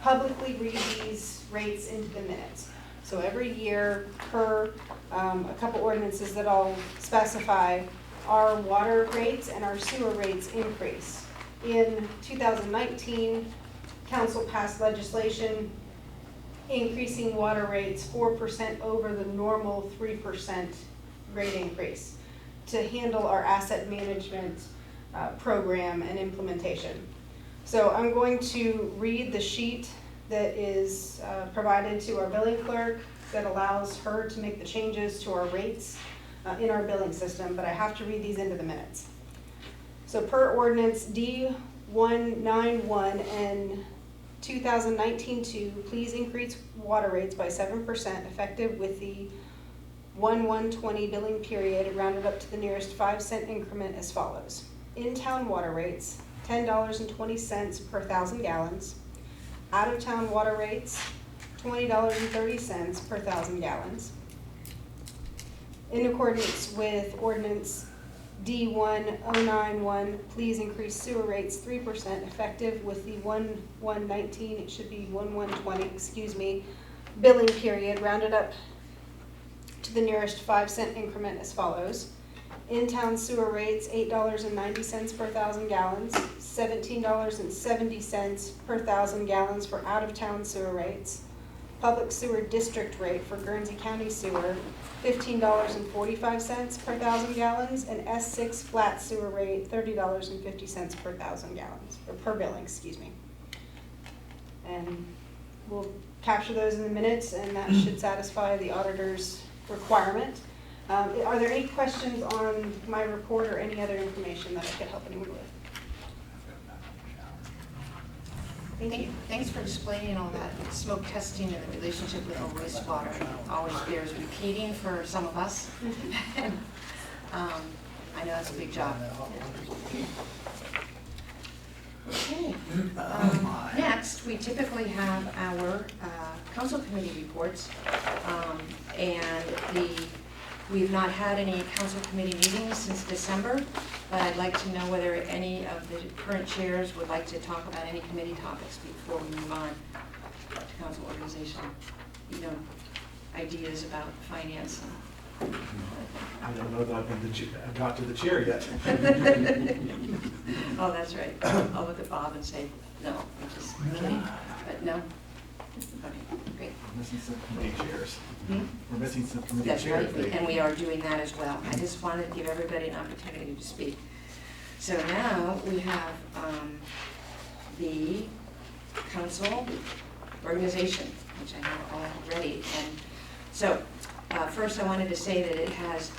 publicly read these rates into the minutes. So every year, per a couple ordinances that I'll specify, our water rates and our sewer rates increase. In 2019, council passed legislation increasing water rates 4% over the normal 3% rate increase to handle our asset management program and implementation. So I'm going to read the sheet that is provided to our billing clerk that allows her to make the changes to our rates in our billing system, but I have to read these into the minutes. So per ordinance D191 and 2019-2, please increase water rates by 7% effective with the 1/1/20 billing period rounded up to the nearest 5-cent increment as follows. In-town water rates, $10.20 per 1,000 gallons. Out-of-town water rates, $20.30 per 1,000 gallons. In accordance with ordinance D1091, please increase sewer rates 3% effective with the 1/1/19, it should be 1/1/20, excuse me, billing period rounded up to the nearest 5-cent increment as follows. In-town sewer rates, $8.90 per 1,000 gallons, $17.70 per 1,000 gallons for out-of-town sewer rates. Public sewer district rate for Guernsey County Sewer, $15.45 per 1,000 gallons, and S6 flat sewer rate, $30.50 per 1,000 gallons, or per billing, excuse me. And we'll capture those in the minutes, and that should satisfy the auditor's requirement. Are there any questions on my report or any other information that I could help anyone with? Thank you. Thanks for explaining all that smoke testing and the relationship with our wastewater. It always bears repeating for some of us. I know that's a big job. Okay. Next, we typically have our council committee reports, and we've not had any council committee meetings since December, but I'd like to know whether any of the current chairs would like to talk about any committee topics before we move on to council organization. You know, ideas about finance. I don't know that I've got to the chair yet. Oh, that's right. I'll look at Bob and say, no, I'm just kidding, but no? Okay, great. We're missing some committee chairs. Hmm? We're missing some committee That's chairs. right, and we are doing that as well. I just wanted to give everybody an opportunity to speak. So now we have the council organization, which I have already. And so first I wanted to say that it has,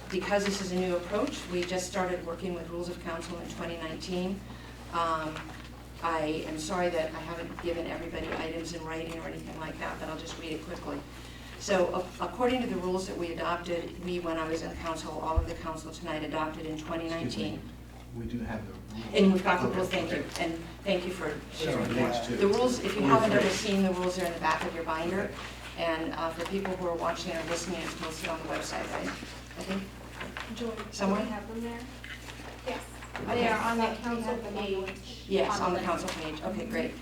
because this is a new approach, we just started working with Rules of Council in 2019. I am sorry that I haven't given everybody items in writing or anything like that, but I'll just read it quickly. So according to the rules that we adopted, when I was in council, all of the council tonight adopted in 2019. We do have the rules. And we've got the rules, thank you, and thank you for sharing that. The rules, if you haven't ever seen the rules, are in the back of your binder. And for people who are watching or listening, it's posted on the website, right? I think, somewhere? Do we have them there? Yes. They are on the council page. Yes, on the council page, okay, great.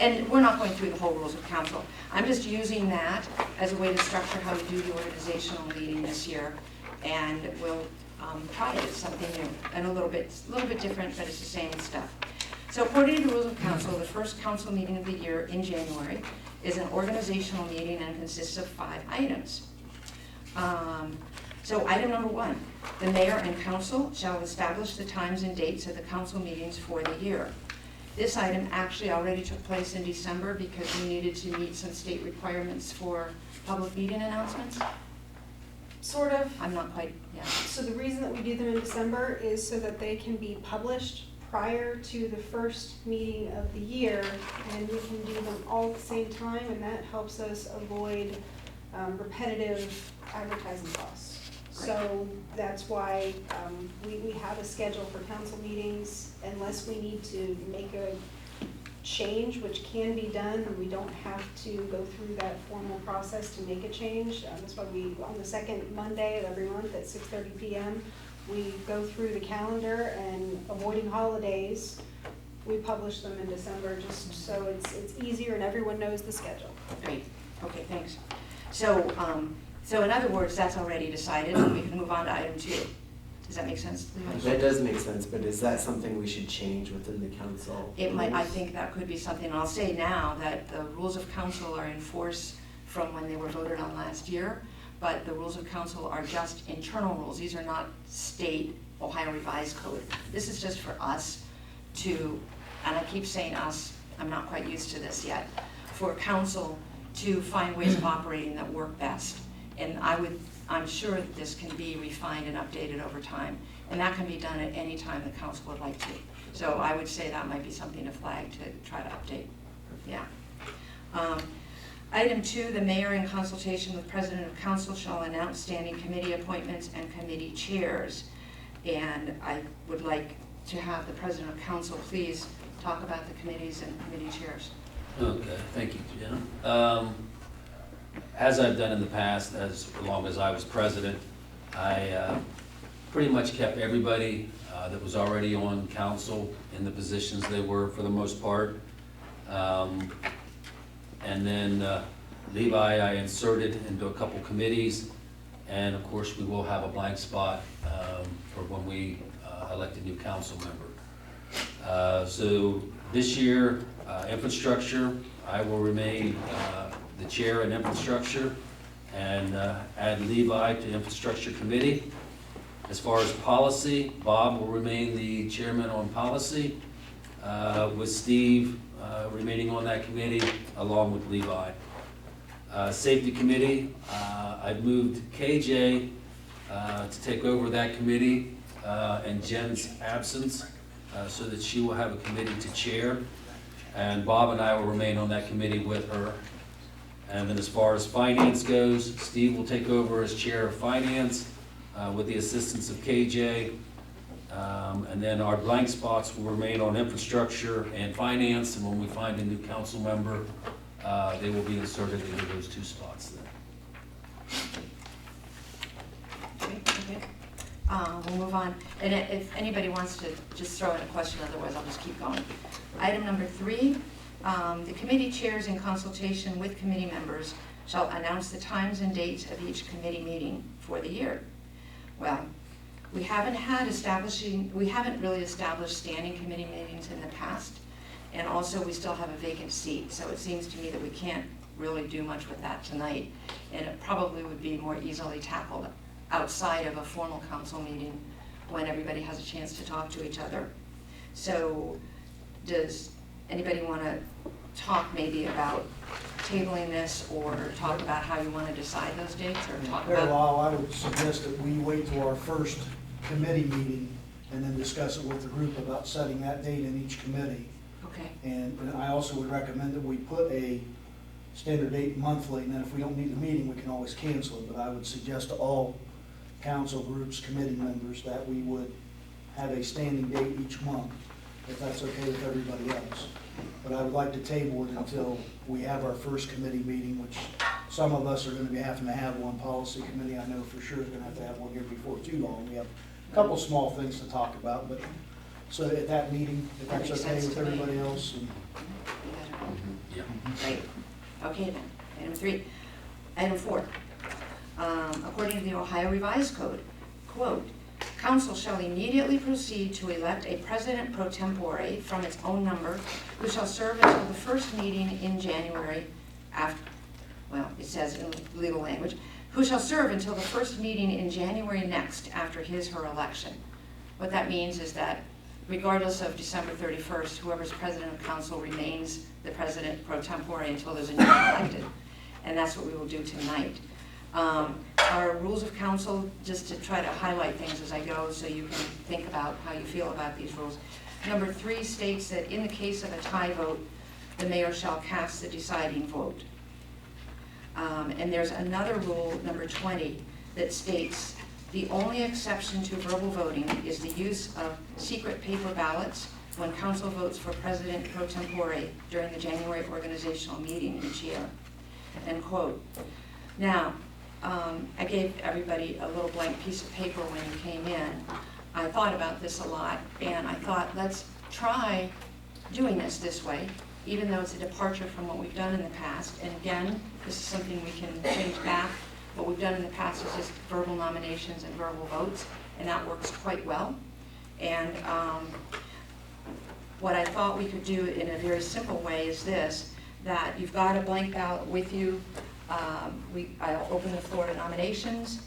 And we're not going through the whole rules of council. I'm just using that as a way to structure how we do the organizational meeting this year. And we'll try it, it's something new and a little bit different, but it's the same stuff. So according to the rules of council, the first council meeting of the year in January is an organizational meeting and consists of 5 items. So item number 1, the mayor and council shall establish the times and dates of the council meetings for the year. This item actually already took place in December because we needed to meet some state requirements for public meeting announcements. Sort of. I'm not quite, yeah. So the reason that we do them in December is so that they can be published prior to the first meeting of the year, and we can do them all at the same time, and that helps us avoid repetitive advertising costs. So that's why we have a schedule for council meetings, unless we need to make a change, which can be done, and we don't have to go through that formal process to make a change. That's why we, on the second Monday of every month at 6:30 p.m., we go through the calendar, and avoiding holidays, we publish them in December, just so it's easier and everyone knows the schedule. Great, okay, thanks. So, so in other words, that's already decided, and we can move on to item 2. Does that make sense? That does make sense, but is that something we should change within the council? It might, I think that could be something, and I'll say now that the rules of council are in force from when they were voted on last year, but the rules of council are just internal rules. These are not state Ohio Revised Code. This is just for us to, and I keep saying us, I'm not quite used to this yet, for council to find ways of operating that work best. And I'm sure that this can be refined and updated over time, and that can be done at any time the council would like to. So I would say that might be something to flag to try to update. Yeah. Item 2, the mayor in consultation with president of council shall announce standing committee appointments and committee chairs. And I would like to have the president of council please talk about the committees and committee chairs. Okay, thank you, Jenna. As I've done in the past, as long as I was president, I pretty much kept everybody that was already on council in the positions they were for the most part. And then Levi I inserted into a couple committees, and of course we will have a blank spot for when we elect a new council member. So this year, infrastructure, I will remain the chair in infrastructure and add Levi to infrastructure committee. As far as policy, Bob will remain the chairman on policy with Steve remaining on that committee along with Levi. Safety committee, I've moved KJ to take over that committee in Jen's absence so that she will have a committee to chair. And Bob and I will remain on that committee with her. And then as far as finance goes, Steve will take over as chair of finance with the assistance of KJ. And then our blank spots will remain on infrastructure and finance, and when we find a new council member, they will be inserted into those 2 spots then. Okay. We'll move on. And if anybody wants to just throw in a question, otherwise I'll just keep going. Item number 3, the committee chairs in consultation with committee members shall announce the times and dates of each committee meeting for the year. Well, we haven't really established standing committee meetings in the past, and also we still have a vacant seat, so it seems to me that we can't really do much with that tonight, and it probably would be more easily tackled outside of a formal council meeting when everybody has a chance to talk to each other. So does anybody want to talk maybe about tabling this, or talk about how you want to decide those dates, or talk Very about? well, I would suggest that we wait till our first committee meeting and then discuss it with the group about setting that date in each committee. Okay. And I also would recommend that we put a standard date monthly, and then if we don't need the meeting, we can always cancel it. But I would suggest to all council groups, committee members, that we would have a standing date each month, if that's okay with everybody else. But I would like to table it until we have our first committee meeting, which some of us are going to be having to have one. Policy committee, I know for sure is going to have one here before too long. We have a couple small things to talk about, but so at that meeting, if that's Makes okay sense with to me. everybody else. And Yeah. Great. Okay then, item 3. Item 4. According to the Ohio Revised Code, quote, council shall immediately proceed to elect a president pro tempore from its own number, who shall serve until the first meeting in January after, well, it says in legal language, who shall serve until the first meeting in January next after his/her election. What that means is that regardless of December 31st, whoever's president of council remains the president pro tempore until there's a new one elected. And that's what we will do tonight. Our rules of council, just to try to highlight things as I go so you can think about how you feel about these rules. Number 3 states that in the case of a tie vote, the mayor shall cast the deciding vote. And there's another rule, number 20, that states the only exception to verbal voting is the use of secret paper ballots when council votes for president pro tempore during the January organizational meeting each year. End quote. Now, I gave everybody a little blank piece of paper when you came in. I thought about this a lot, and I thought, let's try doing this way, even though it's a departure from what we've done in the past. And again, this is something we can change back. What we've done in the past is just verbal nominations and verbal votes, and that works quite well. And what I thought we could do in a very simple way is this, that you've got a blank ballot with you. I'll open the floor to nominations,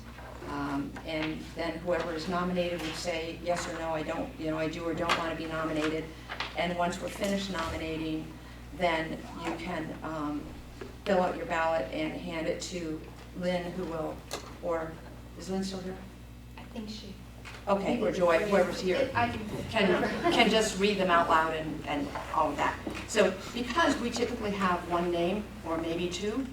and then whoever is nominated would say yes or no, I don't, I do or don't want to be nominated. And once we're finished nominating, then you can fill out your ballot and hand it to Lynn, who will, or is Lynn still here? I think she. Okay, or Joy, whoever's here, can just read them out loud and all of that. So because we typically have one name or maybe two,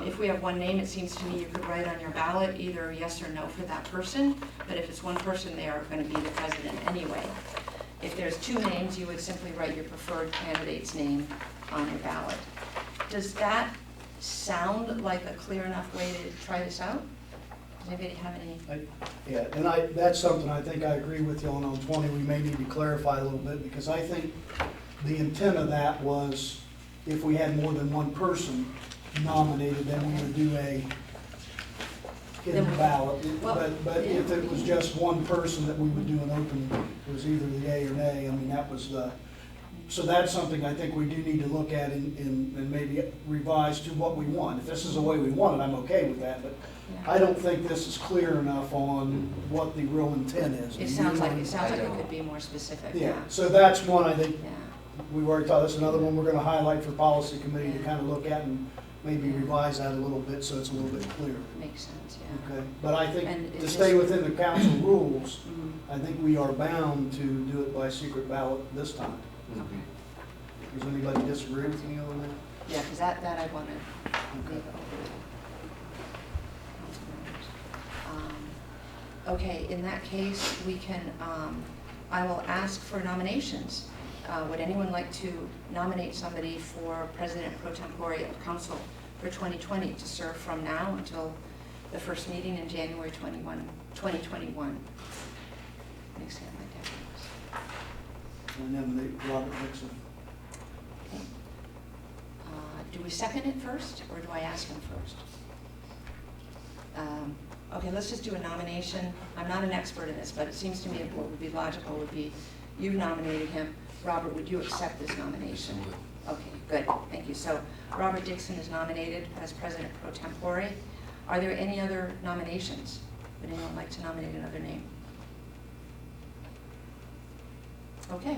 if we have one name, it seems to me you could write on your ballot either yes or no for that person, but if it's one person, they are going to be the president anyway. If there's 2 names, you would simply write your preferred candidate's name on your ballot. Does that sound like a clear enough way to try this out? Does anybody have any? Yeah, and that's something I think I agree with you on 20. We may need to clarify a little bit, because I think the intent of that was if we had more than one person nominated, then we would do a hidden ballot. But if it was just one person, that we would do an open, it was either the yay or nay. I mean, that was the, so that's something I think we do need to look at and maybe revise to what we want. If this is the way we want it, I'm okay with that, but I don't think this is clear enough on what the real intent is. It sounds like it could be more specific. Yeah, so that's one I think Yeah. we've already talked. That's another one we're going to highlight for policy committee to kind of look at and maybe revise that a little bit so it's a little bit clearer. Makes sense, yeah. Okay, but I And think is to stay this- within the council rules, Mhm. I think we are bound to do it by secret ballot this time. Okay. Does anybody disagree with me on that? Yeah, because that I want to leave Okay. open. Okay, in that case, we can, I will ask for nominations. Would anyone like to nominate somebody for President Pro Tempore of Council for 2020 to serve from now until the first meeting in January 2021? Next hand, like that. I nominate Robert Nixon. Okay. Do we second it first, or do I ask him first? Okay, let's just do a nomination. I'm not an expert in this, but it seems to me what would be logical would be, you've nominated him. Robert, would you accept this nomination? Okay, good, thank you. So Robert Dixon is nominated as President Pro Tempore. Are there any other nominations? Would anyone like to nominate another name? Okay,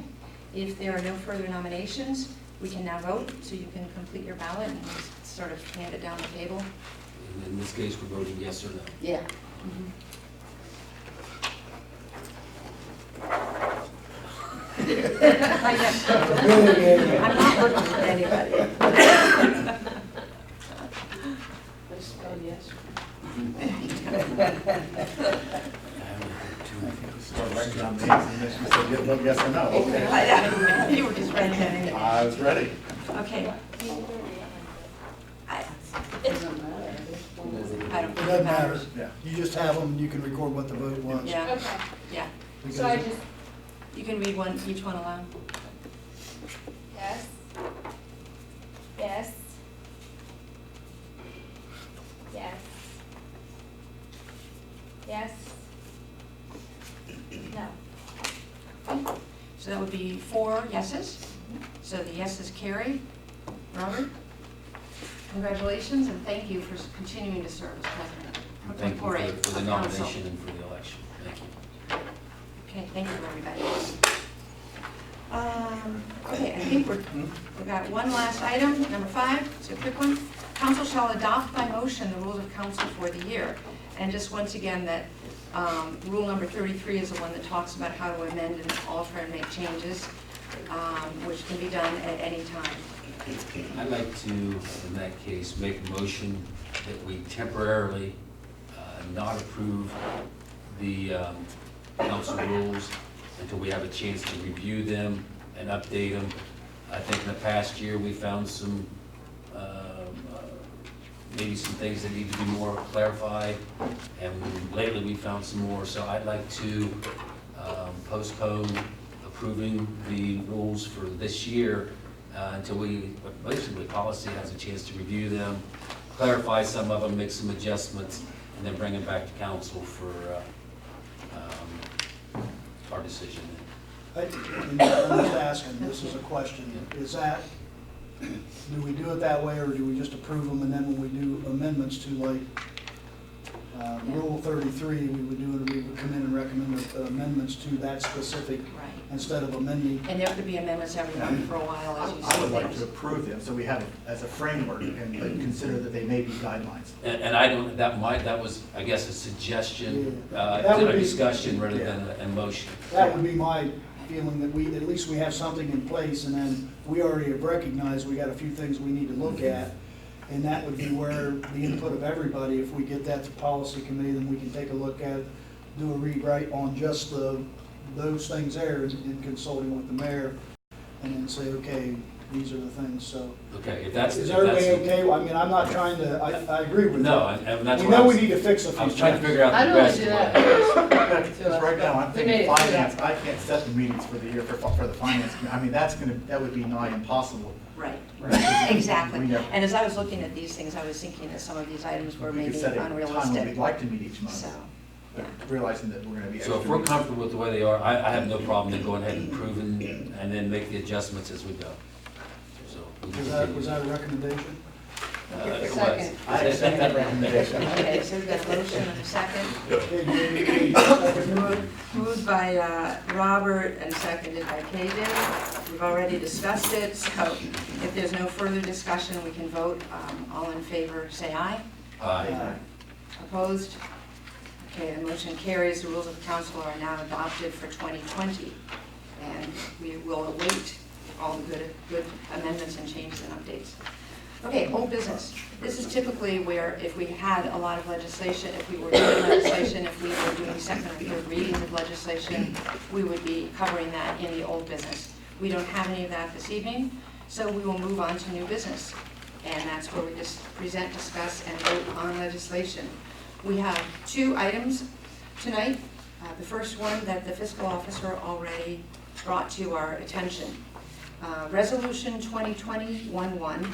if there are no further nominations, we can now vote, so you can complete your ballot and just sort of hand it down the table. And in this case, we're voting yes or no. Yeah. I guess. I'm not looking at anybody. Let's spell yes. Start writing down names, and then she said, "Yeah, vote yes or no." Okay. You were just ready to anything. I was ready. Okay. I don't It think doesn't matter. Yeah. You just have them, and you can record what the vote was. Yeah, Okay, yeah. so I just, You can read each one aloud. yes, yes, yes, yes, no. So that would be 4 yeses. So the yeses carry. Robert, congratulations and thank you for continuing to serve as president. And thank you for the Council. nomination and for the election. Thank you. Okay, thank you, everybody. Okay, I think we've got one last item, number 5, it's a quick one. Council shall adopt by motion the rules of council for the year. And just once again, that rule number 33 is the one that talks about how to amend and alter and make changes, which can be done at any time. I'd like to, in that case, make a motion that we temporarily not approve the council rules until we have a chance to review them and update them. I think in the past year, we found some, maybe some things that need to be more clarified, and lately we found some more. So I'd like to postpone approving the rules for this year until basically policy has a chance to review them, clarify some of them, make some adjustments, and then bring them back to council for our decision. I'm just asking, this is a question, is that, do we do it that way, or do we just approve them, and then when we do amendments to like Rule 33, we would come in and recommend amendments to that specific, Right. instead of amending? And there could be amendments every month for a while, as you I would see like things. to approve them, so we have it as a framework and consider that they may be guidelines. And I don't, that was, I guess, a suggestion, That would a be- discussion rather than a motion. That would be my feeling, that we, at least we have something in place, and then we already have recognized we got a few things we need to look at. And that would be where the input of everybody, if we get that to policy committee, then we can take a look at, do a rewrite on just those things there in consulting with the mayor, and then say, okay, these are the things, so. Okay, if that's. Is if everybody that's- okay? I mean, I'm not trying to, I agree with you. No, and that's We what I know was, we need to fix a few I was trying to things. figure out I the don't wanna best do way. that. Because right now, I'm We made thinking it through finance, that. I can't set the meetings for the year for the finance committee. I mean, that would be nigh impossible. Right, Right. exactly. We never- And as I was looking at these things, I was thinking that some of these items were We maybe could set a time when unrealistic. we'd like to meet each month, So, but realizing that we're gonna be. So if extra we're meetings. comfortable with the way they are, I have no problem then going ahead and approving and then make the adjustments as we go. So we can continue. Was that a recommendation? It was. Second. I accept that recommendation. okay, so we've got a motion and a second. Okay, Jamie, Moved by Robert and seconded by KJ. We've already discussed it, so if there's no further discussion, we can vote. All in favor, say aye. Aye. Opposed? Okay, the motion carries. The rules of council are now adopted for 2020. And we will await all the good amendments and changes and updates. Okay, old business. This is typically where if we had a lot of legislation, if we were doing legislation, if we were doing second or third readings of legislation, we would be covering that in the old business. We don't have any of that this evening, so we will move on to new business. And that's where we just present, discuss, and vote on legislation. We have 2 items tonight. The first one that the fiscal officer already brought to our attention. Resolution 2020-11,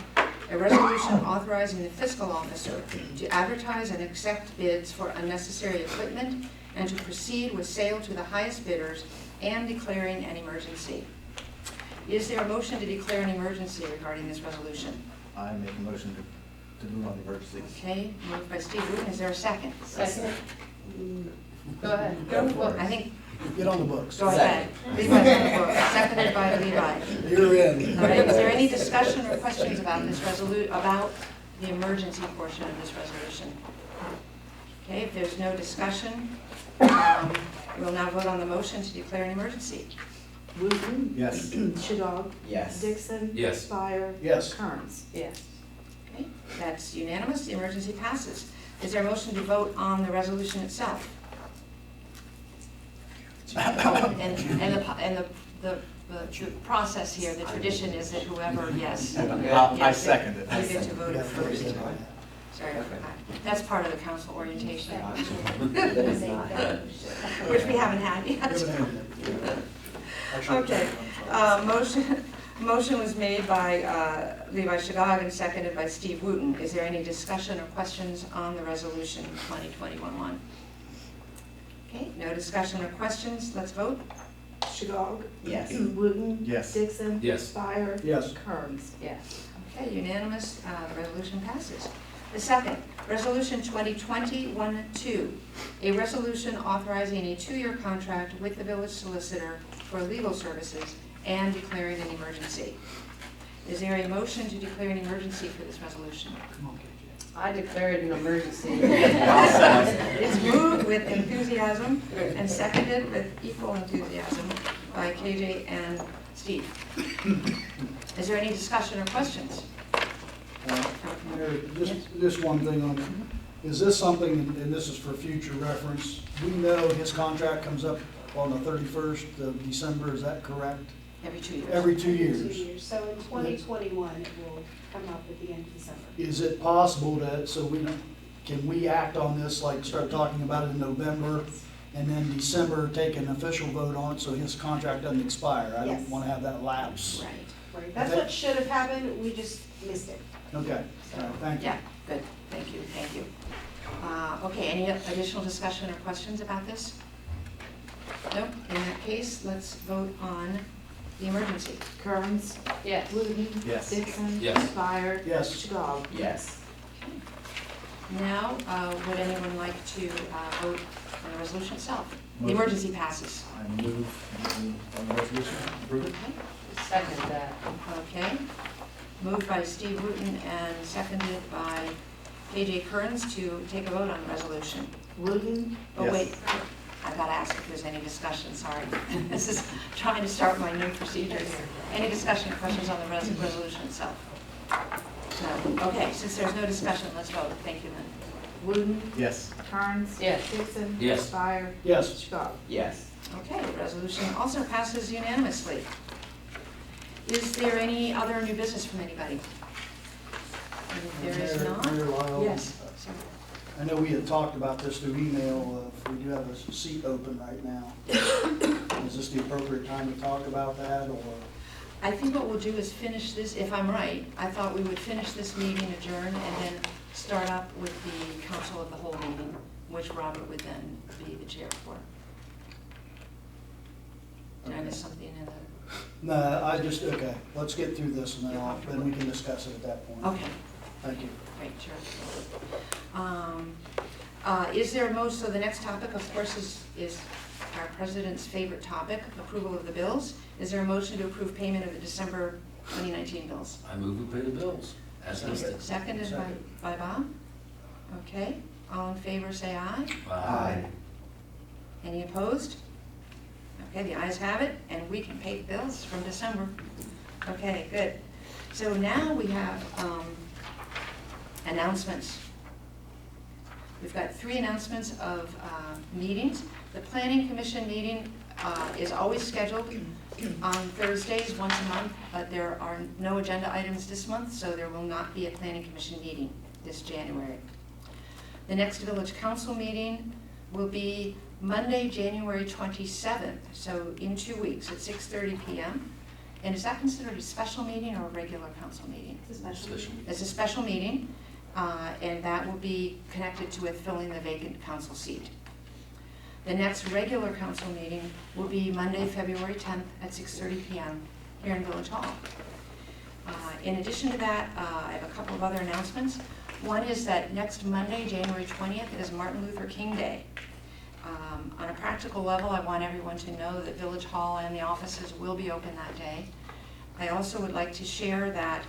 a resolution authorizing the fiscal officer to advertise and accept bids for unnecessary equipment and to proceed with sale to the highest bidders and declaring an emergency. Is there a motion to declare an emergency regarding this resolution? I make a motion to move on the emergency. Okay, moved by Steve Wooten. Is there a second? Second. Go ahead. Go for I it. think, get on the books. go ahead. Levi's on the book. Seconded by Levi. You're in. All right, is there any discussion or questions about this about the emergency portion of this resolution? Okay, if there's no discussion, we'll now vote on the motion to declare an emergency. Wooten? Yes. Shadog? Yes. Dixon? Yes. Spire? Yes. Kearns? Yes. Okay, that's unanimous, the emergency passes. Is there a motion to vote on the resolution itself? And the process here, the tradition is that whoever, yes. I second it. You get to vote it first. Sorry, that's part of the council orientation, which we haven't had yet. Okay, motion was made by Levi Shagog and seconded by Steve Wooten. Is there any discussion or questions on the resolution 2020-11? Okay, no discussion or questions, let's vote. Shadog? Yes. Wooten? Yes. Dixon? Yes. Spire? Yes. Kearns? Yes. Okay, unanimous, the resolution passes. The second, Resolution 2020-12, a resolution authorizing a 2-year contract with the village solicitor for legal services and declaring an emergency. Is there a motion to declare an emergency for this resolution? I declare it an emergency. It's moved with enthusiasm and seconded with equal enthusiasm by KJ and Steve. Is there any discussion or questions? Mayor, just one thing on, is this something, and this is for future reference, we know his contract comes up on the 31st of December, is that correct? Every 2 years. Every 2 2 years. years. So in 2021, it will come up at the end of December. Is it possible that, can we act on this, like start talking about it in November, and then December take an official vote on it so his contract doesn't expire? I Yes. don't want to have that lapse. Right. Right, that's what should have happened, we just missed it. Okay, all right, thank you. Yeah, good, thank you, thank you. Okay, any additional discussion or questions about this? No, in that case, let's vote on the emergency. Kearns, Yes. Wooten, Yes. Dixon, Yes. Spire, Yes. Schwab. Yes. Now, would anyone like to vote on the resolution itself? The emergency passes. I move on the resolution, approve it. Okay. Second that. Okay, moved by Steve Wooten and seconded by KJ Kearns to take a vote on the resolution. Wooten, Oh, Yes. wait, I've got to ask if there's any discussion, sorry. This is trying to start my new procedures. Any discussion or questions on the resolution itself? No, okay, since there's no discussion, let's vote. Thank you, Lynn. Wooten, Yes. Kearns. Yes. Dixon. Yes. Spire. Yes. Schwab. Yes. Okay, the resolution also passes unanimously. Is there any other new business from anybody? And if there is not, Mayor Lyle, yes, sorry. I know we had talked about this through email, if we do have a seat open right now. Is this the appropriate time to talk about that, or? I think what we'll do is finish this, if I'm right, I thought we would finish this meeting, adjourn, and then start up with the council of the whole meeting, which Robert would then be the chair for. Did I miss something in the? No, okay, let's get through this and then we can discuss it at that point. Okay, Thank you. great, sure. Is there so the next topic, of course, is our president's favorite topic, approval of the bills. Is there a motion to approve payment of the December 2019 bills? I move we pay the bills as listed. Seconded by Bob. Okay, all in favor, say aye. Aye. Any opposed? Okay, the ayes have it, and we can pay the bills from December. Okay, good. So now we have announcements. We've got 3 announcements of meetings. The Planning Commission meeting is always scheduled on Thursdays once a month, but there are no agenda items this month, so there will not be a Planning Commission meeting this January. The next Village Council meeting will be Monday, January 27th, so in 2 weeks at 6:30 p.m. And is that considered a special meeting or a regular council meeting? It's a special meeting. It's a special meeting, and that will be connected to with filling the vacant council seat. The next regular council meeting will be Monday, February 10th at 6:30 p.m. here in Village Hall. In addition to that, I have a couple of other announcements. One is that next Monday, January 20th, is Martin Luther King Day. On a practical level, I want everyone to know that Village Hall and the offices will be open that day. I also would like to share that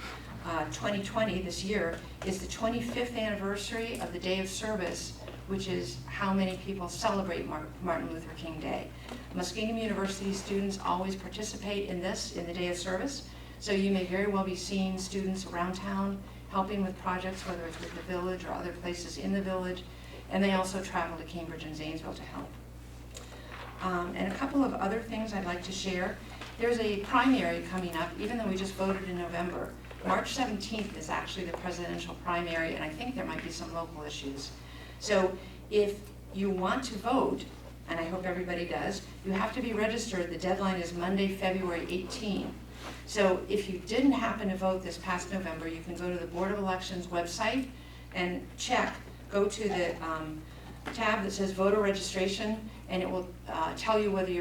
2020, this year, is the 25th anniversary of the Day of Service, which is how many people celebrate Martin Luther King Day. Muskingum University students always participate in this, in the Day of Service, so you may very well be seeing students around town helping with projects, whether it's with the village or other places in the village, and they also travel to Cambridge and Zanesville to help. And a couple of other things I'd like to share. There's a primary coming up, even though we just voted in November. March 17th is actually the presidential primary, and I think there might be some local issues. So if you want to vote, and I hope everybody does, you have to be registered. The deadline is Monday, February 18. So if you didn't happen to vote this past November, you can go to the Board of Elections website and check. Go to the tab that says voter registration, and it will tell you whether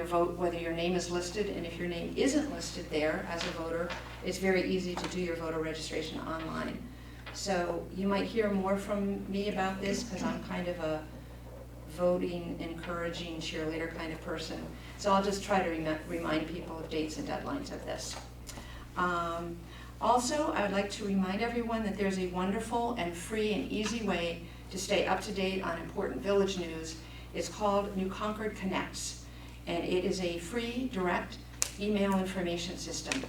your name is listed, and if your name isn't listed there as a voter, it's very easy to do your voter registration online. So you might hear more from me about this because I'm kind of a voting, encouraging cheerleader kind of person. So I'll just try to remind people of dates and deadlines of this. Also, I would like to remind everyone that there's a wonderful and free and easy way to stay up to date on important village news. It's called New Concord Connects, and it is a free, direct email information system.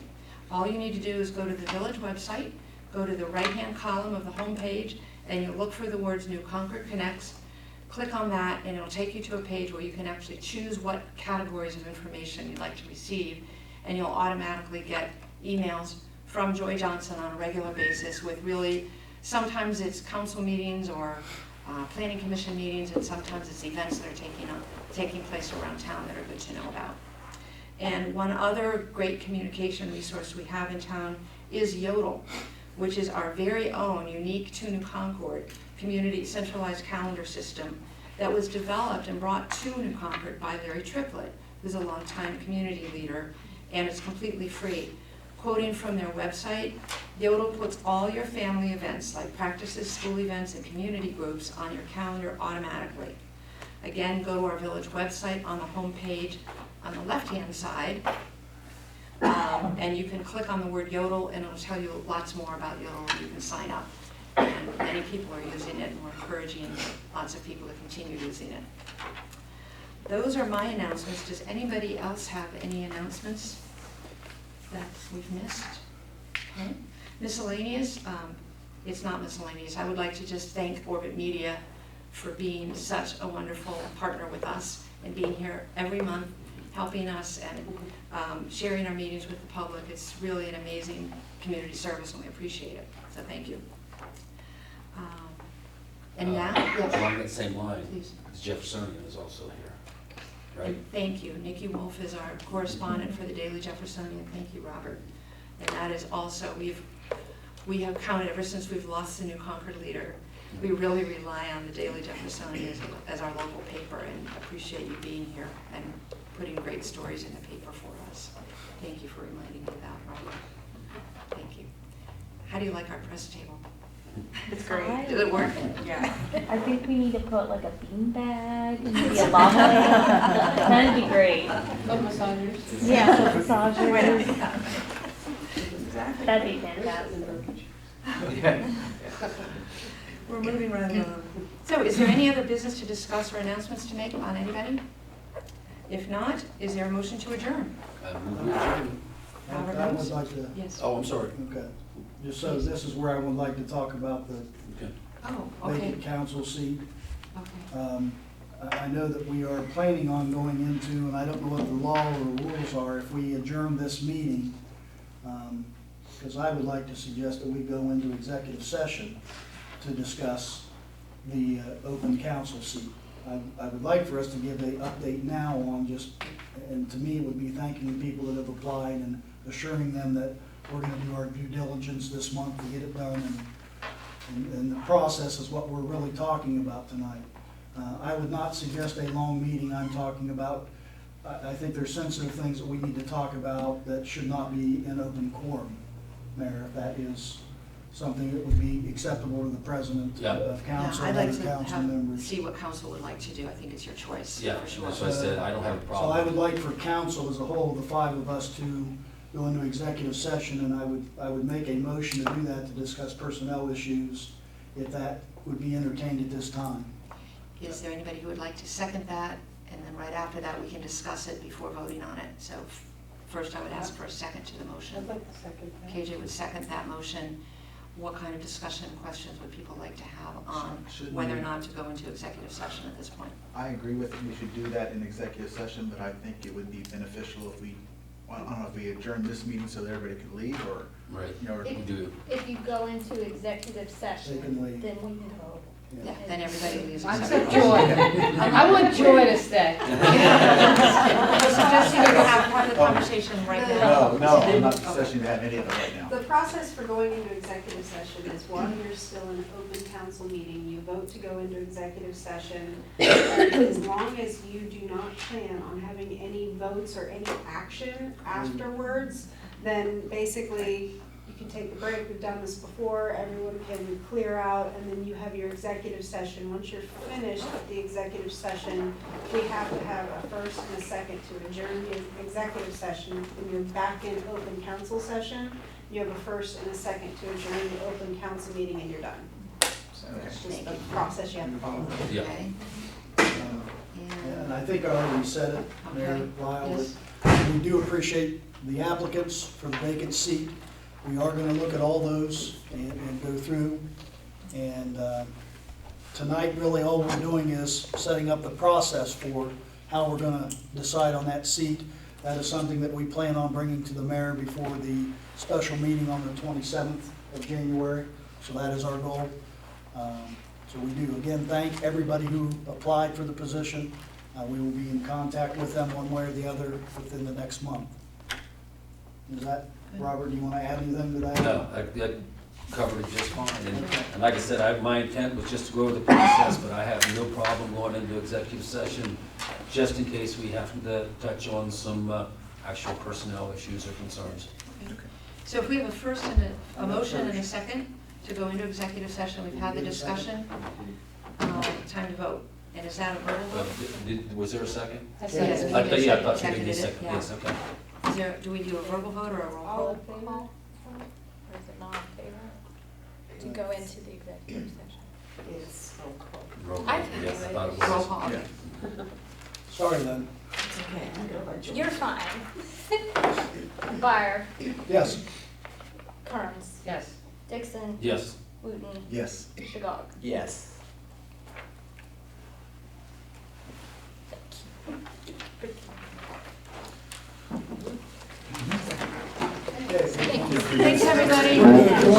All you need to do is go to the village website, go to the right-hand column of the home page, and you'll look for the words New Concord Connects. Click on that, and it'll take you to a page where you can actually choose what categories of information you'd like to receive, and you'll automatically get emails from Joy Johnson on a regular basis with really, sometimes it's council meetings or planning commission meetings, and sometimes it's events that are taking place around town that are good to know about. And one other great communication resource we have in town is Yodel, which is our very own, unique to New Concord, community centralized calendar system that was developed and brought to New Concord by Larry Triplett, who's a longtime community leader, and it's completely free. Quoting from their website, Yodel puts all your family events like practices, school events, and community groups on your calendar automatically. Again, go to our village website on the home page on the left-hand side, and you can click on the word Yodel, and it'll tell you lots more about Yodel, and you can sign up. And many people are using it, and we're encouraging lots of people to continue using it. Those are my announcements. Does anybody else have any announcements that we've missed? Okay. Miscellaneous, it's not miscellaneous. I would like to just thank Orbit Media for being such a wonderful partner with us and being here every month, helping us and sharing our meetings with the public. It's really an amazing community service, and we appreciate it. So thank you. And now, yes. Along that same line, Please. Jeffersonian is also here, right? And thank you. Nikki Wolf is our correspondent for the Daily Jeffersonian. Thank you, Robert. And that is also, we have counted ever since we've lost the New Concord leader. We really rely on the Daily Jeffersonian as our local paper, and appreciate you being here and putting great stories in the paper for us. Thank you for reminding me of that, Robert. Thank you. How do you like our press table? It's great. Did it work? Yeah. I think we need to put like a bean bag and maybe a lava lamp. That'd be great. Foot massagers. Yeah, foot massagers. Exactly. That'd be fantastic. We're moving right along. So is there any other business to discuss or announcements to make on anybody? If not, is there a motion to adjourn? Robert I would moves? like to, Yes. Oh, I'm sorry. okay, just so this is where I would like to talk about the Okay. Oh, okay, vacant council seat. okay. I know that we are planning on going into, and I don't know what the law or rules are, if we adjourn this meeting, because I would like to suggest that we go into executive session to discuss the open council seat. I would like for us to give an update now on just, and to me, it would be thanking the people that have applied and assuring them that we're gonna do our due diligence this month to get it done, and the process is what we're really talking about tonight. I would not suggest a long meeting. I'm talking about, I think there's sensitive things that we need to talk about that should not be in open quorum, Mayor, if that is something that would be acceptable to the president Yeah. of council Yeah, I'd and like other to council members. see what council would like to do. I think it's your choice, Yeah, for sure. that's what I said, I don't have a So I would problem. like for council as a whole, the five of us, to go into executive session, and I would make a motion to do that, to discuss personnel issues, if that would be entertained at this time. Is there anybody who would like to second that? And then right after that, we can discuss it before voting on it. So first, I would ask for a second to the motion. I'd like to second that. KJ would second that motion. What kind of discussion and questions would people like to have on Shouldn't whether or we- not to go into executive session at this point? I agree with you, we should do that in executive session, but I think it would be beneficial if we, I don't know, if we adjourn this meeting so that everybody could leave, or, Right, you know, or- we do. If you go into executive They session, can leave. then we can vote. Yeah, then everybody leaves. Except except Joy. for- I want Joy to stay. I'm suggesting you have part of the conversation right now. No, I'm not suggesting to have any of it right now. The process for going into executive session is while you're still in an open council meeting, you vote to go into executive session. And as long as you do not plan on having any votes or any action afterwards, then basically you can take a break, we've done this before, everyone can clear out, and then you have your executive session. Once you're finished with the executive session, we have to have a first and a second to adjourn the executive session. When you're back in open council session, you have a first and a second to adjourn the open council meeting, and you're done. So it's just the process you have to follow. Yeah. Okay. And I think I already said it, Mayor Okay. Lyle, Yes. that we do appreciate the applicants for the vacant seat. We are gonna look at all those and go through. And tonight, really, all we're doing is setting up the process for how we're gonna decide on that seat. That is something that we plan on bringing to the mayor before the special meeting on the 27th of January. So that is our goal. So we do, again, thank everybody who applied for the position. We will be in contact with them one way or the other within the next month. Is that, Robert, do you want to add anything to that? No, I covered it just fine. And like I said, my intent was just to go over the process, but I have no problem going into executive session just in case we have to touch on some actual personnel issues or concerns. So if we have a first and a motion and a second to go into executive session, we've had the discussion, time to vote. And is that a verbal vote? Was there a second? Yes, I thought you did a seconded it, second, yeah. yes, okay. Is there, do we do a verbal vote or a roll All call? in favor? Or is it not in favor? To go into the executive session? It's roll call. Roll I call, can yes, do I it. thought it Roll was. call, okay. Sorry then. Okay, I'm gonna let you. You're fine. Byer, Yes. Kearns, Yes. Dixon, Yes. Wooten, Yes. Shagog. Yes. Thanks, everybody.